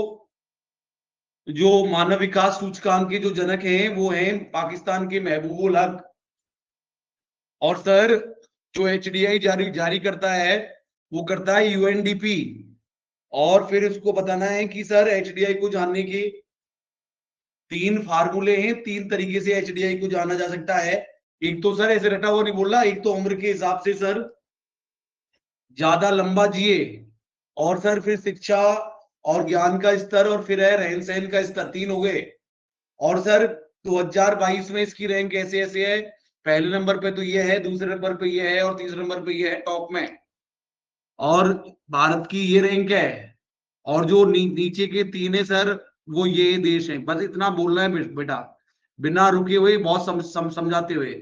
Speaker 2: जो मानव विकास सूचकांक के जो जनक हैं वो हैं पाकिस्तान के महबूबुल हक। और सर जो HDI जारी जारी करता है वो करता है UNDP। और फिर उसको बताना है कि सर HDI को जानने की 3 फार्मूले हैं, 3 तरीके से HDI को जाना जा सकता है। एक तो सर ऐसे रटा हुआ नहीं बोलना, एक तो उम्र के हिसाब से सर ज्यादा लंबा जिए, और सर फिर शिक्षा और ज्ञान का स्तर, और फिर है रहन सहन का स्तर, 3 हो गए। और सर 2022 में इसकी रैंक ऐसे ऐसे है पहले नंबर पे तो ये है, दूसरे नंबर पे ये है और तीसरे नंबर पे ये है टॉप में। और भारत की ये रैंक है, और जो नीचे के तीन है सर, वो ये देश है। बस इतना बोलना है बेटा, बिना रुके हुए, बहुत समझाते हुए।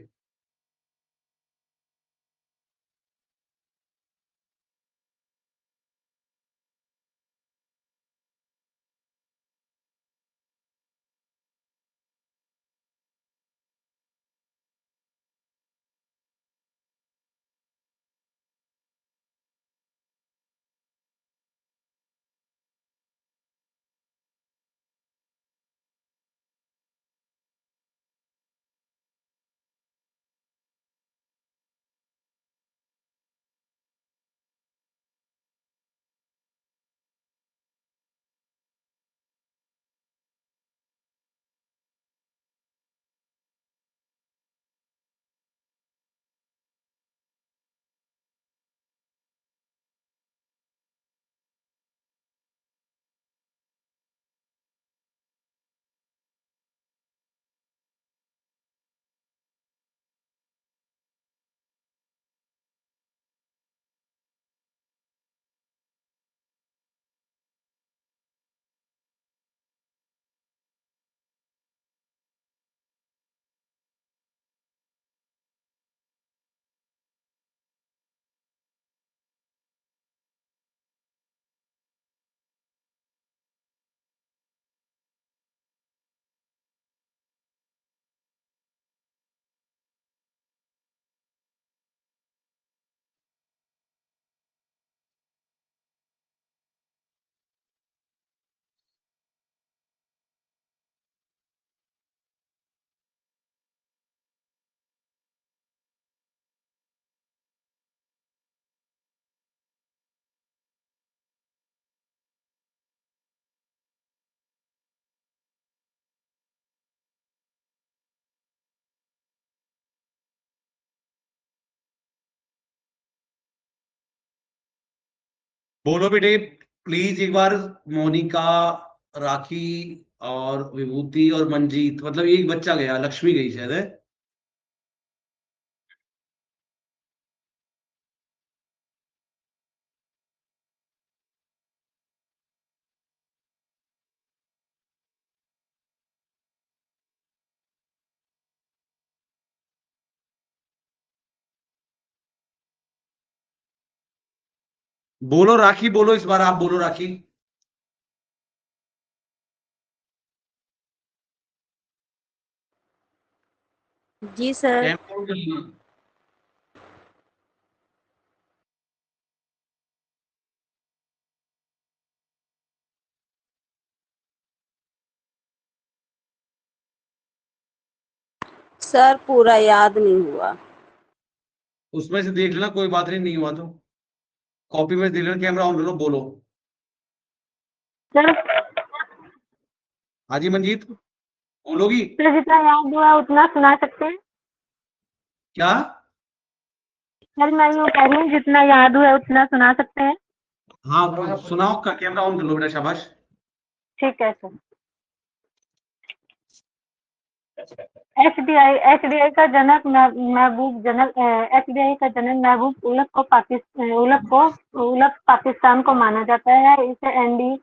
Speaker 2: बोलो बेटे प्लीज एक बार। मोनिका, राखी और विभूति और मंजीत, मतलब एक बच्चा गया, लक्ष्मी गई शायद है। बोलो राखी, बोलो इस बार, आप बोलो राखी।
Speaker 1: जी सर।
Speaker 2: कैमरा ऑन कर लेना।
Speaker 1: सर पूरा याद नहीं हुआ।
Speaker 2: उसमें से देख लेना, कोई बात नहीं, नहीं हुआ तो कॉपी में देख लेना, कैमरा ऑन करो, बोलो।
Speaker 3: सर
Speaker 2: हाँ जी मंजीत, बोलोगी
Speaker 3: जितना याद हुआ उतना सुना सकते हैं।
Speaker 2: क्या?
Speaker 3: सर मैं यूँ कह रही हूँ जितना याद हुआ उतना सुना सकते हैं।
Speaker 2: हाँ सुनाओ, का कैमरा ऑन कर लो बेटा, शाबाश।
Speaker 3: ठीक है सर। एचडीआई का जनक एचडीआई का जनक महबूब उलक पाकिस्तान को माना जाता है। इसे एनडी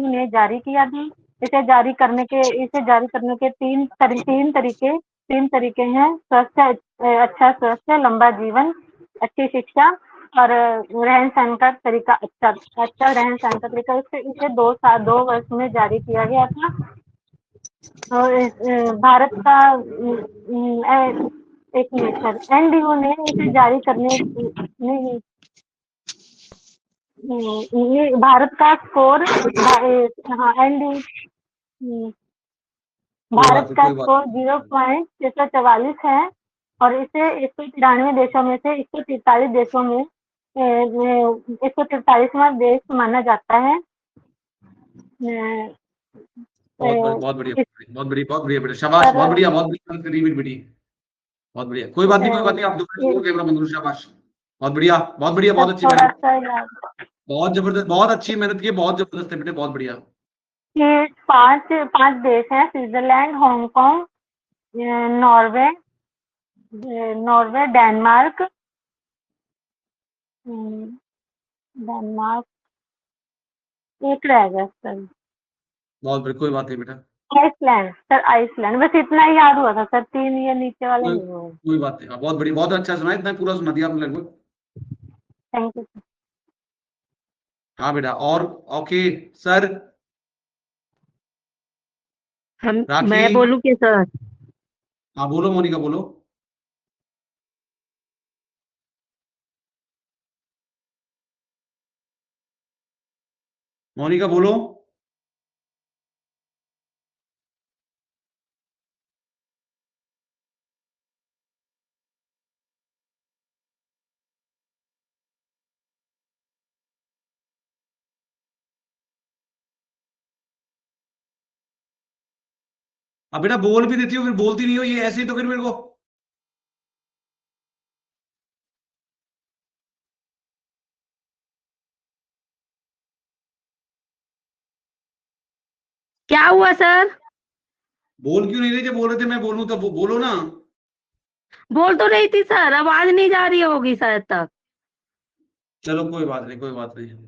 Speaker 3: ने जारी किया भी। इसे जारी करने के तीन तरीके हैं: अच्छा स्वास्थ्य, लंबा जीवन, अच्छी शिक्षा और रहन सहन का तरीका, अच्छा रहन सहन का तरीका। इसे 2 वर्ष में जारी किया गया था। और भारत का एक मिनट सर, एनडीओ ने इसे जारी करने नहीं, भारत का स्कोर, हाँ एनडी भारत का
Speaker 2: कोई बात
Speaker 3: स्कोर 0.644 है और इसे 193 देशों में से 143 देशों में 143वां देश माना जाता है।
Speaker 2: बहुत बढ़िया, बहुत बढ़िया, बहुत बढ़िया बेटा, शाबाश, बहुत बढ़िया, बहुत बढ़िया बेटी, बहुत बढ़िया। कोई बात नहीं, आप दोबारा कैमरा बंद करो, शाबाश, बहुत बढ़िया, बहुत बढ़िया, बहुत अच्छी
Speaker 3: थोड़ा
Speaker 2: मेहनत,
Speaker 3: सा
Speaker 2: बहुत जबरदस्त, बहुत अच्छी मेहनत की, बहुत जबरदस्त है बेटे, बहुत बढ़िया।
Speaker 3: ये पांच देश हैं: Switzerland, Hong Kong, Norway, Norway, Denmark, Denmark, एक रह गया सर।
Speaker 2: बहुत बढ़िया, कोई बात नहीं बेटा,
Speaker 3: आइसलैंड सर, आइसलैंड, बस इतना ही याद हुआ था सर, 3 ये नीचे वाले
Speaker 2: कोई
Speaker 3: नहीं हुए।
Speaker 2: कोई बात नहीं। बहुत बढ़िया, बहुत अच्छा सुना, इतना पूरा सुना दिया आपने लगभग।
Speaker 3: Thank you sir.
Speaker 2: हाँ बेटा, और ओके सर। राखी,
Speaker 3: मैं बोलूं कि सर?
Speaker 2: हाँ बोलो मोनिका बोलो। मोनिका बोलो। अब बेटा बोल भी देती हो फिर बोलती नहीं हो, ये ऐसे ही तो फिर मेरे को।
Speaker 3: क्या हुआ सर?
Speaker 2: बोल क्यों नहीं रही? जब बोल रहे थे मैं बोलूं तब बोलो ना।
Speaker 3: बोल तो रही थी सर, आवाज नहीं जा रही होगी शायद तक।
Speaker 2: चलो कोई बात नहीं, कोई बात नहीं।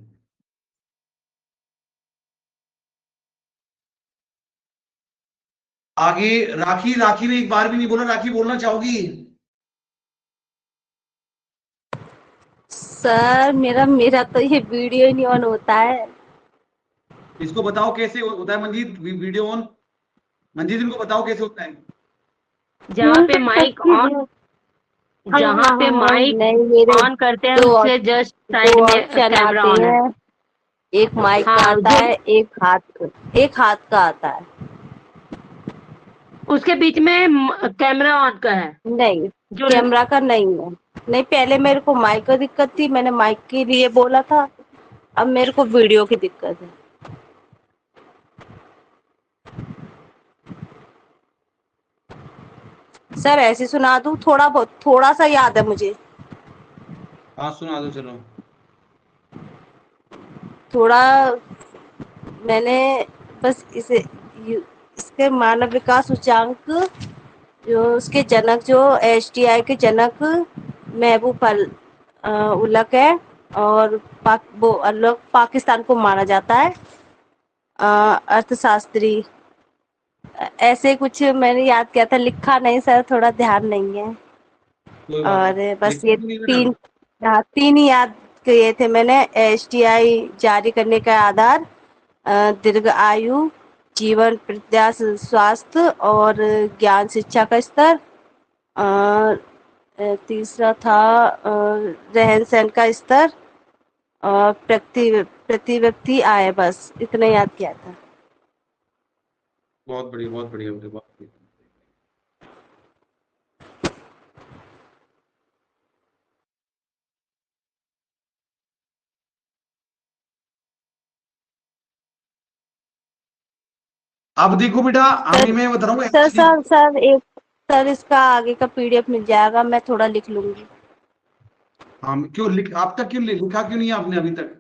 Speaker 2: आगे राखी, राखी ने एक बार भी नहीं बोला। राखी बोलना चाहोगी?
Speaker 1: सर मेरा मेरा तो ये वीडियो ही नहीं ऑन होता है।
Speaker 2: इसको बताओ कैसे होता है मंजीत, वीडियो ऑन। मंजीत इनको बताओ कैसे होता है।
Speaker 3: जहाँ पे माइक ऑन,
Speaker 1: हाँ
Speaker 3: जहाँ
Speaker 1: हाँ
Speaker 3: पे
Speaker 1: हाँ,
Speaker 3: माइक
Speaker 1: नहीं मेरे
Speaker 3: ऑन करते हैं
Speaker 1: दो
Speaker 3: उससे जस्ट साइड
Speaker 1: दो
Speaker 3: में
Speaker 1: ऑप्शन
Speaker 3: कैमरा
Speaker 1: आते
Speaker 3: ऑन है।
Speaker 1: हैं। एक माइक का
Speaker 3: हाँ,
Speaker 1: आता
Speaker 3: जो
Speaker 1: है, एक हाथ का आता है।
Speaker 3: उसके बीच में कैमरा ऑन का है।
Speaker 1: नहीं,
Speaker 3: जो
Speaker 1: कैमरा का नहीं है। नहीं, पहले मेरे को माइक का दिक्कत थी, मैंने माइक के लिए बोला था। अब मेरे को वीडियो की दिक्कत है। सर ऐसे सुना दूं? थोड़ा बहुत, थोड़ा सा याद है मुझे।
Speaker 2: हाँ सुना दो चलो।
Speaker 1: थोड़ा मैंने बस इसके मानव विकास सूचांक, जो उसके जनक, जो एसटीआई के जनक महबूब उलक है, और वो अलग पाकिस्तान को माना जाता है। अर्थशास्त्री, ऐसे कुछ मैंने याद किया था, लिखा नहीं सर, थोड़ा ध्यान नहीं है।
Speaker 2: कोई बात
Speaker 1: और
Speaker 2: नहीं,
Speaker 1: बस
Speaker 2: लिखते
Speaker 1: ये
Speaker 2: क्यों नहीं बेटा?
Speaker 1: तीन ही याद किए थे मैंने। एसटीआई जारी करने का आधार, दीर्घ आयु, जीवन प्रत्याश स्वास्थ्य और ज्ञान शिक्षा का स्तर। तीसरा था रहन सहन का स्तर, और प्रति व्यक्ति आय। बस इतना याद किया था।
Speaker 2: बहुत बढ़िया, बहुत बढ़िया बेटा, बहुत बढ़िया। अब देखो बेटा,
Speaker 1: सर
Speaker 2: हमें मैं बता रहा हूँ
Speaker 1: सर
Speaker 2: एक्चुअली।
Speaker 1: सर सर एक सर इसका आगे का पीडीएफ मिल जाएगा, मैं थोड़ा लिख लूंगी।
Speaker 2: हाँ क्यों लिख, आप तक क्यों लिखा क्यों नहीं है आपने अभी तक?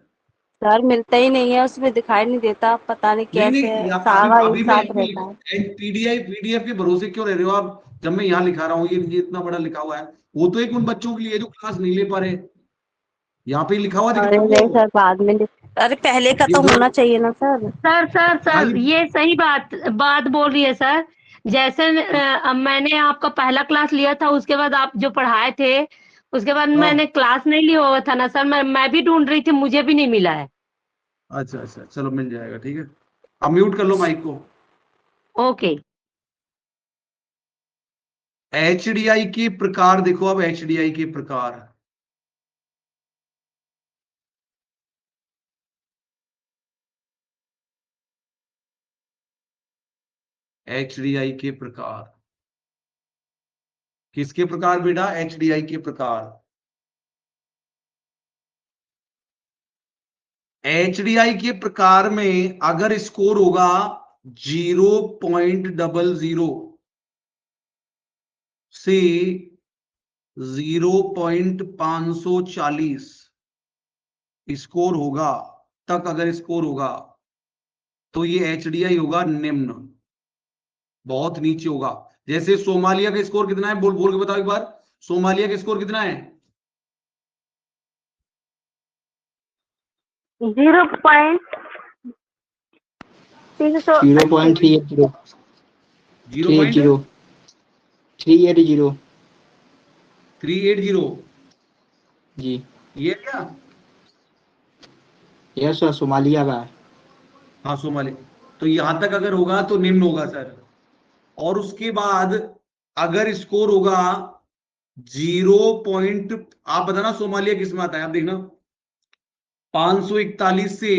Speaker 1: सर मिलता ही नहीं है, उसमें दिखाई नहीं देता, पता नहीं
Speaker 2: नहीं
Speaker 1: कैसे
Speaker 2: नहीं, आप अभी
Speaker 1: सारा एक
Speaker 2: अभी मैं
Speaker 1: साथ रहता है।
Speaker 2: पीडीएफ के भरोसे क्यों रह रहे हो आप? जब मैं यहाँ लिखा रहा हूँ, ये इतना बड़ा लिखा हुआ है। वो तो एक उन बच्चों के लिए है जो क्लास नहीं ले पा रहे। यहाँ पे लिखा हुआ दिख
Speaker 1: अरे
Speaker 2: रहा है
Speaker 1: नहीं
Speaker 2: आपको।
Speaker 1: सर, बाद में अरे पहले का
Speaker 2: ये
Speaker 1: तो
Speaker 2: दो,
Speaker 1: होना चाहिए ना सर।
Speaker 3: सर सर
Speaker 2: हाँ
Speaker 3: सर, ये सही बात बात बोल रही है सर। जैसे मैंने आपका पहला क्लास लिया था, उसके बाद आप जो पढ़ाए थे, उसके बाद मैंने
Speaker 2: हाँ,
Speaker 3: क्लास नहीं लिया हुआ था ना सर। मैं भी ढूंढ रही थी, मुझे भी नहीं मिला है।
Speaker 2: अच्छा अच्छा, चलो मिल जाएगा, ठीक है। अब म्यूट कर लो माइक को।
Speaker 3: ओके।
Speaker 2: एचडीआई के प्रकार देखो, अब एचडीआई के प्रकार। एचडीआई के प्रकार, किसके प्रकार बेटा? एचडीआई के प्रकार। एचडीआई के प्रकार में अगर स्कोर होगा 0.00 से 0.540 स्कोर होगा, तक अगर स्कोर होगा तो ये एचडीआई होगा निम्न, बहुत नीचे होगा। जैसे सोमालिया का स्कोर कितना है, बोल बोल के बताओ एक बार, सोमालिया का स्कोर कितना है?
Speaker 3: 0.380
Speaker 2: 0.380
Speaker 5: जी।
Speaker 2: ये क्या?
Speaker 5: यस सर, सोमालिया का है।
Speaker 2: हाँ सोमालिया, तो यहां तक अगर होगा तो निम्न होगा सर। और उसके बाद अगर स्कोर होगा 0. आप बताना सोमालिया किस में आता है, आप देखना 541 से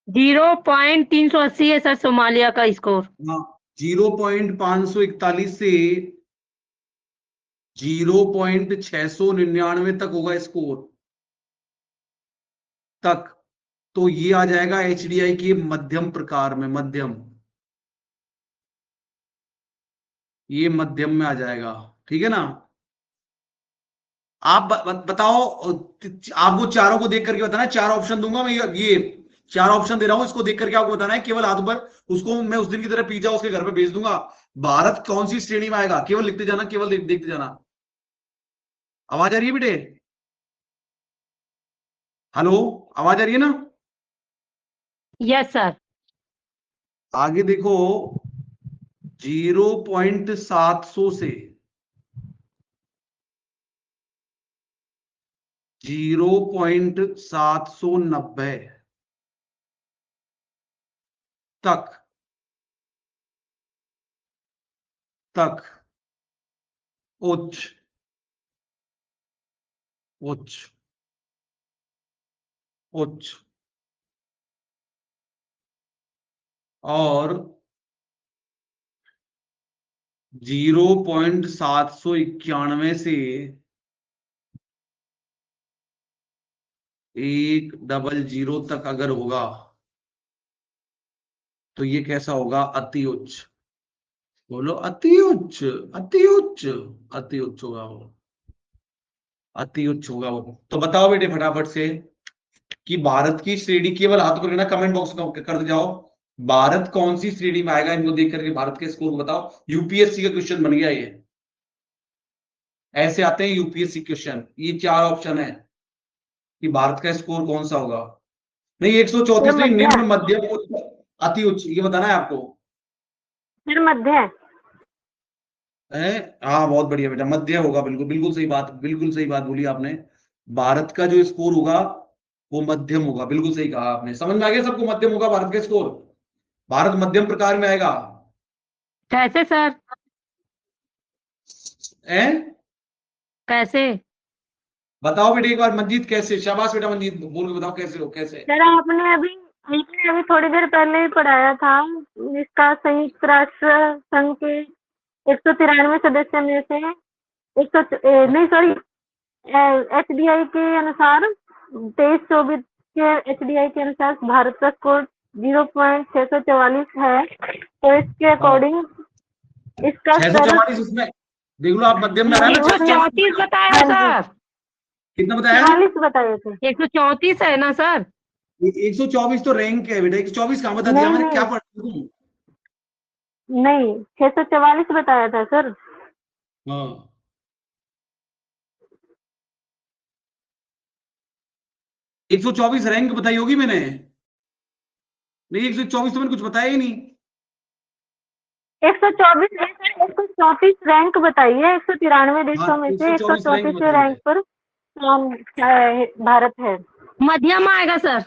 Speaker 3: 0.380 है सर सोमालिया का स्कोर।
Speaker 2: हाँ 0.541 से 0.699 तक होगा स्कोर तक, तो ये आ जाएगा एचडीआई के मध्यम प्रकार में, मध्यम, ये मध्यम में आ जाएगा, ठीक है ना। आप बताओ, आपको चारों को देख करके बताना है, 4 ऑप्शन दूंगा मैं, ये 4 ऑप्शन दे रहा हूं, इसको देख करके आपको बताना है केवल हाथ पर, उसको मैं उस दिन की तरह पिज्जा उसके घर पे भेज दूंगा। भारत कौन सी श्रेणी में आएगा, केवल लिखते जाना, केवल देखते जाना। आवाज आ रही है बेटे? हेलो, आवाज आ रही है ना?
Speaker 3: Yes sir.
Speaker 2: आगे देखो 0.700 से 0.790 तक उच्च उच्च उच्च और 0.791 से 100 तक अगर होगा तो ये कैसा होगा, अति उच्च। बोलो अति उच्च, अति उच्च, अति उच्च होगा वो, अति उच्च होगा वो। तो बताओ बेटे फटाफट से कि भारत की श्रेणी, केवल हाथ को लेना, कमेंट बॉक्स में कर जाओ, भारत कौन सी श्रेणी में आएगा, इनको देख करके भारत के स्कोर बताओ। यूपीएससी का क्वेश्चन बन गया ये, ऐसे आते हैं यूपीएससी क्वेश्चन। ये 4 ऑप्शन है कि भारत का स्कोर कौन सा होगा। नहीं 134 नहीं, निम्न, मध्यम, उच्च, अति उच्च, ये बताना है आपको।
Speaker 3: फिर मध्य
Speaker 2: है, हाँ बहुत बढ़िया बेटा, मध्य होगा, बिल्कुल बिल्कुल सही बात, बिल्कुल सही बात बोली आपने। भारत का जो स्कोर होगा वो मध्यम होगा, बिल्कुल सही कहा आपने। समझ में आ गया सबको, मध्यम होगा भारत का स्कोर, भारत मध्यम प्रकार में आएगा।
Speaker 3: कैसे सर? कैसे?
Speaker 2: बताओ बेटे एक बार, मंजीत कैसे? शाबाश बेटा मंजीत, बोल के बताओ कैसे हो, कैसे?
Speaker 3: सर आपने अभी थोड़ी देर पहले ही पढ़ाया था, इसका संयुक्त राष्ट्र संघ के 193 सदस्य में से नहीं सॉरी, एचडीआई के अनुसार 23-24 के एचडीआई के अनुसार भारत का स्कोर 0.644 है। तो इसके अकॉर्डिंग इसका
Speaker 2: 644, इसमें देख लो आप, मध्यम में आ रहा है ना।
Speaker 3: 134 बताया सर।
Speaker 2: कितना बताया?
Speaker 3: 40 बताए थे। 134 है ना सर?
Speaker 2: 124 तो रैंक है बेटा, 124 कहां बता दिया मैंने, क्या पढ़ा?
Speaker 3: नहीं 644 बताया था सर।
Speaker 2: हाँ 124 रैंक बताई होगी मैंने, नहीं 124 तो मैंने कुछ बताया ही नहीं।
Speaker 3: 134 रैंक बताई है 193 देशों में से 134 रैंक पर भारत है। मध्यम आएगा सर,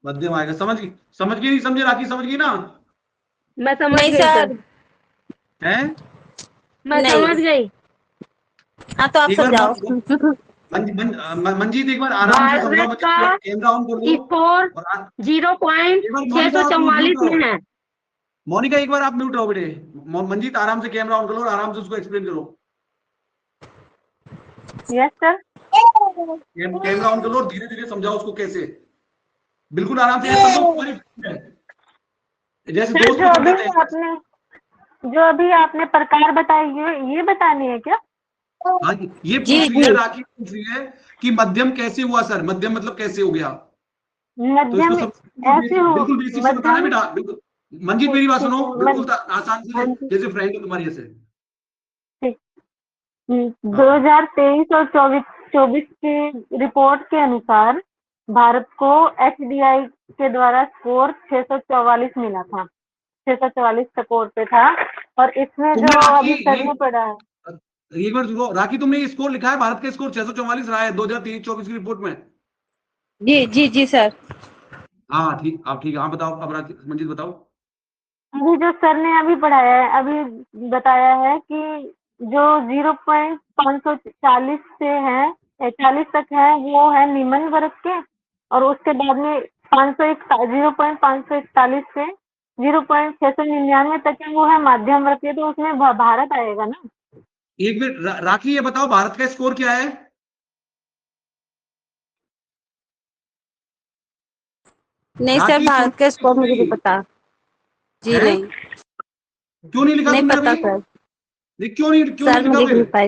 Speaker 2: मध्यम आएगा। समझ गई नहीं समझे? राखी समझ गई ना?
Speaker 3: मैं समझ गई सर।
Speaker 2: हैं?
Speaker 3: मैं समझ गई।
Speaker 1: हाँ तो आप समझाओ।
Speaker 2: मंजीत एक बार आराम से समझाओ, कैमरा ऑन कर लो।
Speaker 3: स्कोर 0.644 में है।
Speaker 2: मोनिका एक बार आप म्यूट रहो बेटे। मंजीत आराम से कैमरा ऑन कर लो और आराम से उसको एक्सप्लेन करो।
Speaker 3: Yes sir.
Speaker 2: कैमरा ऑन कर लो और धीरे धीरे समझाओ उसको कैसे, बिल्कुल आराम से, जैसे दोस्त
Speaker 3: जो अभी आपने प्रकार बताए ये बतानी है क्या?
Speaker 2: हाँ ये पूछ रही है, राखी पूछ रही है कि मध्यम कैसे हुआ सर, मध्यम मतलब कैसे हो गया?
Speaker 3: मध्यम
Speaker 2: तो ऐसे हो, बिल्कुल बेसिक से बताना बेटा, बिल्कुल मंजीत मेरी बात सुनो, बिल्कुल
Speaker 6: मैं-
Speaker 2: आसान
Speaker 6: हाँ
Speaker 2: से,
Speaker 6: जी।
Speaker 2: जैसे फ्रेंड है तुम्हारी ऐसे।
Speaker 6: 2023 और 24 की रिपोर्ट के अनुसार भारत को एचडीआई के द्वारा स्कोर 644 मिला था। 644 स्कोर पे था। और इसमें
Speaker 2: तुमने
Speaker 6: जो
Speaker 2: राखी
Speaker 6: अभी सर ने पढ़ा है,
Speaker 2: एक मिनट रुको, राखी तुमने ये स्कोर लिखा है, भारत का स्कोर 644 रहा है 2023-24 की रिपोर्ट में।
Speaker 1: जी जी जी सर।
Speaker 2: हाँ ठीक, आप ठीक है, हाँ बताओ, अब मंजीत बताओ।
Speaker 6: अभी जो सर ने अभी पढ़ाया है, अभी बताया है कि जो 0.540 से है 40 तक है, वो है निम्न वर्ग के। और उसके बाद में 0.541 से 0.699 तक है, वो है मध्यम वर्ग के। तो उसमें भारत आएगा ना।
Speaker 2: एक मिनट राखी, ये बताओ भारत का स्कोर क्या है?
Speaker 1: नहीं सर,
Speaker 2: राखी
Speaker 1: भारत का स्कोर मुझे नहीं
Speaker 2: नहीं
Speaker 1: पता। जी
Speaker 2: है?
Speaker 1: नहीं,
Speaker 2: क्यों नहीं लिखा
Speaker 1: नहीं
Speaker 2: तुमने
Speaker 1: पता
Speaker 2: अभी?
Speaker 1: सर।
Speaker 2: नहीं, क्यों नहीं
Speaker 1: सर मैं
Speaker 2: लिखा
Speaker 1: लिख
Speaker 2: फिर?
Speaker 1: नहीं पाई।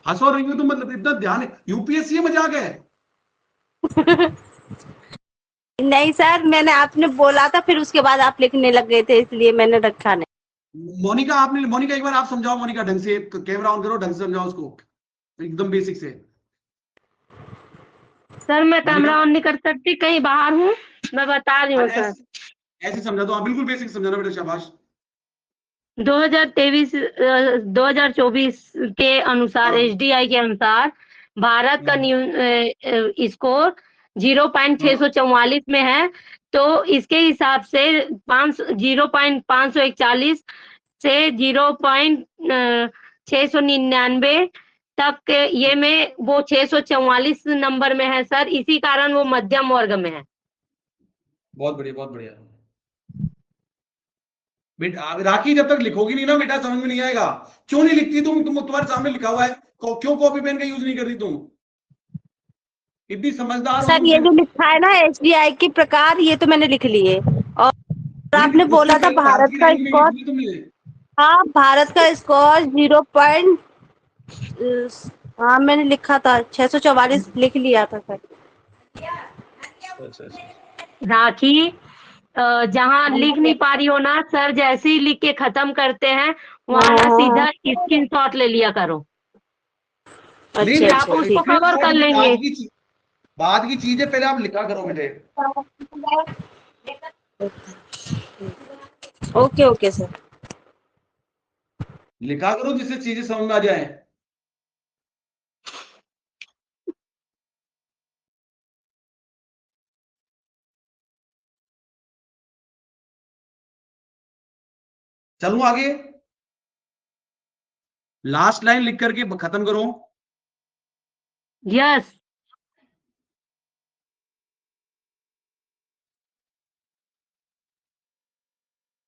Speaker 2: हंसो रही हो तुम, मतलब इतना ध्यान है, यूपीएससी मजाक है?
Speaker 1: नहीं सर, मैंने आपने बोला था, फिर उसके बाद आप लिखने लग गए थे, इसलिए मैंने रखा नहीं।
Speaker 2: मोनिका मोनिका एक बार आप समझाओ, मोनिका ढंग से कैमरा ऑन करो, ढंग से समझाओ उसको, एकदम बेसिक से।
Speaker 3: सर मैं
Speaker 2: मोनिका
Speaker 3: कैमरा ऑन नहीं कर सकती, कहीं बाहर हूँ, मैं बता रही हूँ सर।
Speaker 2: ऐसे समझा दो, आप बिल्कुल बेसिक समझाना बेटा, शाबाश।
Speaker 3: 2024 के अनुसार,
Speaker 2: हाँ,
Speaker 3: एचडीआई के अनुसार भारत का स्कोर
Speaker 2: हाँ,
Speaker 3: 0.644 में है। तो इसके हिसाब से 0.541 से 0.699 तक के ये में वो 644 नंबर में है सर, इसी कारण वो मध्यम वर्ग में है।
Speaker 2: बहुत बढ़िया, बहुत बढ़िया बेटा। राखी जब तक लिखोगी नहीं ना बेटा, समझ में नहीं आएगा। क्यों नहीं लिखती तुम तुम्हारे सामने लिखा हुआ है, क्यों कॉपी पेन का यूज नहीं कर रही तुम? इतनी समझदार हो
Speaker 1: सर
Speaker 2: तुम
Speaker 1: ये
Speaker 2: फिर।
Speaker 1: जो लिखा है ना एचडीआई के प्रकार, ये तो मैंने लिख लिए। और
Speaker 2: नहीं,
Speaker 1: आपने
Speaker 2: उससे
Speaker 1: बोला था
Speaker 2: पहले भारत
Speaker 1: भारत
Speaker 2: की
Speaker 1: का
Speaker 2: रैंक नहीं
Speaker 1: स्कोर।
Speaker 2: लिखी तुमने।
Speaker 1: हाँ, भारत का स्कोर 0. हाँ मैंने लिखा था 644 लिख लिया था सर।
Speaker 2: अच्छा अच्छा।
Speaker 3: राखी जहां लिख नहीं पा रही हो ना सर, जैसे ही लिख के खत्म करते हैं वहां ना सीधा स्क्रीनशॉट ले लिया करो,
Speaker 2: नहीं
Speaker 1: अच्छा
Speaker 3: फिर
Speaker 2: नहीं,
Speaker 3: आप
Speaker 1: अच्छा
Speaker 3: उसको
Speaker 1: ठीक।
Speaker 3: कवर कर लेंगे।
Speaker 2: बाद की चीजें पहले आप लिखा करो बेटे।
Speaker 1: Okay okay sir.
Speaker 2: लिखा करो जिससे चीजें समझ में आ जाए। चलूं आगे, लास्ट लाइन लिख करके खत्म करो।
Speaker 3: यस।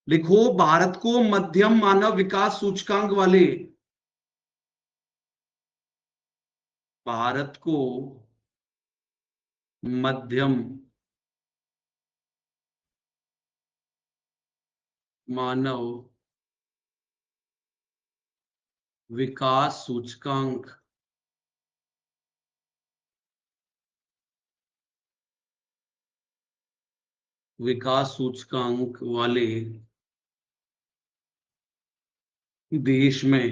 Speaker 2: लिखो, भारत को मध्यम मानव विकास सूचकांक वाले, भारत को मध्यम मानव विकास सूचकांक वाले देश में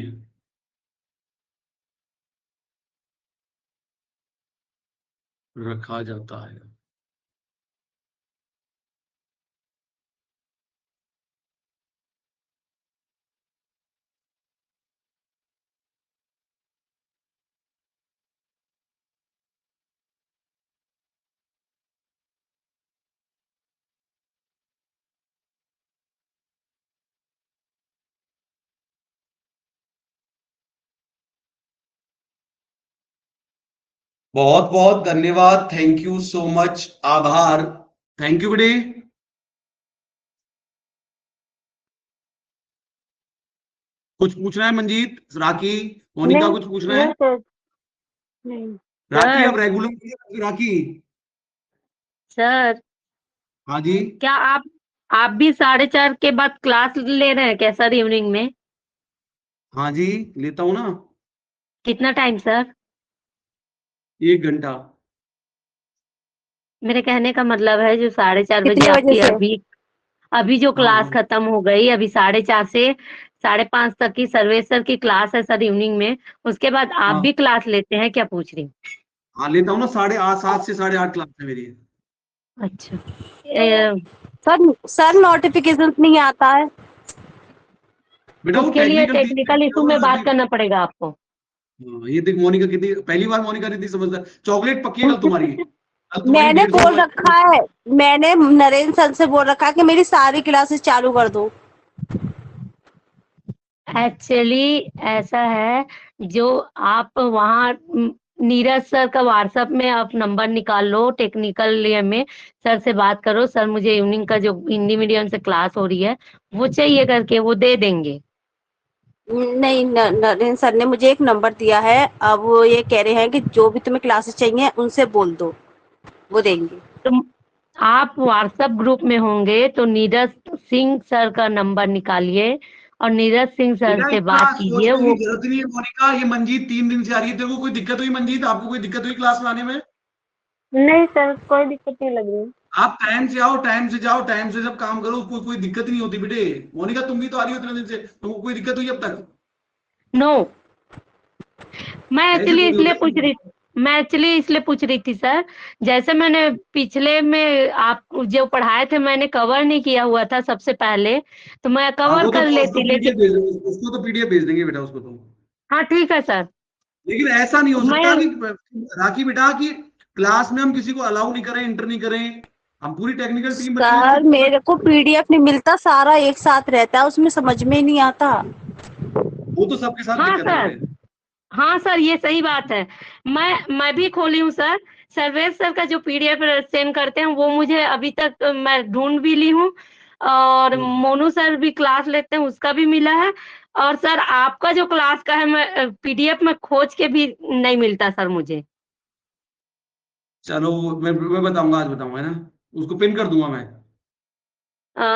Speaker 2: रखा जाता है। बहुत बहुत धन्यवाद, थैंक यू सो मच, आभार, थैंक यू बेटे। कुछ पूछना है मंजीत, राखी, मोनिका,
Speaker 6: नहीं
Speaker 2: कुछ पूछना है?
Speaker 6: नहीं सर, नहीं।
Speaker 2: राखी
Speaker 3: सर
Speaker 2: अब रेगुलर, राखी।
Speaker 3: सर
Speaker 2: हाँ जी।
Speaker 3: क्या आप भी 4:30 के बाद क्लास ले रहे हैं क्या सर, इवनिंग में?
Speaker 2: हाँ जी, लेता हूं ना,
Speaker 3: कितना टाइम सर?
Speaker 2: 1 घंटा।
Speaker 3: मेरे कहने का मतलब है जो 4:30 बजे
Speaker 1: कितने बजे
Speaker 3: आपकी
Speaker 1: से?
Speaker 3: अभी अभी जो क्लास खत्म हो गई, अभी 4:30 से 5:30 तक की सर्वेश सर की क्लास है सर इवनिंग में, उसके बाद आप
Speaker 2: हाँ
Speaker 3: भी क्लास लेते हैं क्या, पूछ रही हूँ।
Speaker 2: हाँ लेता हूँ ना, 7:30 से 8:30 क्लास है मेरी।
Speaker 3: अच्छा। ए,
Speaker 1: सर नोटिफिकेशन नहीं आता है।
Speaker 2: बेटा वो
Speaker 3: उसके लिए
Speaker 2: टेक्निकल टीम
Speaker 3: टेक्निकल इशू में बात करना पड़ेगा आपको।
Speaker 2: हाँ, ये देख मोनिका कितनी पहली बार मोनिका कितनी समझदार। चॉकलेट पक्की है कल तुम्हारी, कल तुम्हारी
Speaker 1: मैंने
Speaker 2: 150
Speaker 1: बोल
Speaker 2: रुपए।
Speaker 1: रखा है, मैंने नरेंद्र सर से बोल रखा है कि मेरी सारी क्लासेस चालू कर दो।
Speaker 3: एक्चुअली ऐसा है, जो आप वहाँ नीरज सर का व्हाट्सएप में आप नंबर निकाल लो, टेक्निकल में सर से बात करो, सर मुझे इवनिंग का जो हिंदी मीडियम से क्लास हो रही है वो चाहिए करके, वो दे देंगे।
Speaker 1: नहीं, नरेंद्र सर ने मुझे एक नंबर दिया है, अब वो ये कह रहे हैं कि जो भी तुम्हें क्लासेस चाहिए उनसे बोल दो, वो देंगे।
Speaker 3: तो आप व्हाट्सएप ग्रुप में होंगे तो नीरज सिंह सर का नंबर निकालिए और नीरज सिंह सर
Speaker 2: बेटा
Speaker 3: से
Speaker 2: इतना
Speaker 3: बात कीजिए।
Speaker 2: सोचने की
Speaker 3: वो
Speaker 2: जरूरत नहीं है मोनिका, ये मंजीत 3 दिन से आ रही है, तेरे को कोई दिक्कत हुई मंजीत? आपको कोई दिक्कत हुई क्लास में आने में?
Speaker 6: नहीं सर, कोई दिक्कत नहीं लग रही।
Speaker 2: आप टाइम से आओ, टाइम से जाओ, टाइम से सब काम करो, कोई दिक्कत नहीं होती बेटे। मोनिका तुम भी तो आ रही हो इतने दिन से, तुमको कोई दिक्कत हुई अब तक?
Speaker 3: नो, मैं
Speaker 2: ऐसे
Speaker 3: एक्चुअली
Speaker 2: थोड़ी
Speaker 3: इसलिए
Speaker 2: होता
Speaker 3: पूछ
Speaker 2: है।
Speaker 3: रही मैं एक्चुअली इसलिए पूछ रही थी सर, जैसे मैंने पिछले में आप जो पढ़ाए थे मैंने कवर नहीं किया हुआ था सबसे पहले, तो मैं
Speaker 2: हाँ
Speaker 3: कवर
Speaker 2: वो तो
Speaker 3: कर
Speaker 2: उसको
Speaker 3: लेती,
Speaker 2: पीडीएफ
Speaker 3: लेकिन
Speaker 2: भेज देंगे, उसको तो पीडीएफ भेज देंगे बेटा उसको तो।
Speaker 3: हाँ ठीक है सर।
Speaker 2: लेकिन ऐसा नहीं हो सकता
Speaker 3: मैं
Speaker 2: कि राखी बेटा कि क्लास में हम किसी को अलाउ नहीं करें, इंटर नहीं करें। हम पूरी टेक्निकल टीम बची हुई है,
Speaker 1: सर
Speaker 2: उसको
Speaker 1: मेरे को पीडीएफ नहीं मिलता, सारा एक साथ रहता है, उसमें समझ में ही नहीं आता।
Speaker 2: वो तो सबके साथ
Speaker 3: हाँ
Speaker 2: दिक्कत है
Speaker 3: सर,
Speaker 2: बेटे।
Speaker 3: हाँ सर ये सही बात है। मैं भी खोली हूँ सर, सर्वेश सर का जो पीडीएफ सेंड करते हैं वो मुझे अभी तक मैं ढूंढ भी ली हूँ, और मोनू सर भी क्लास लेते हैं उसका भी मिला है, और सर आपका जो क्लास का है मैं पीडीएफ में खोज के भी नहीं मिलता सर मुझे।
Speaker 2: चलो मैं बताऊंगा, आज बताऊंगा है ना, उसको पिन कर दूंगा मैं।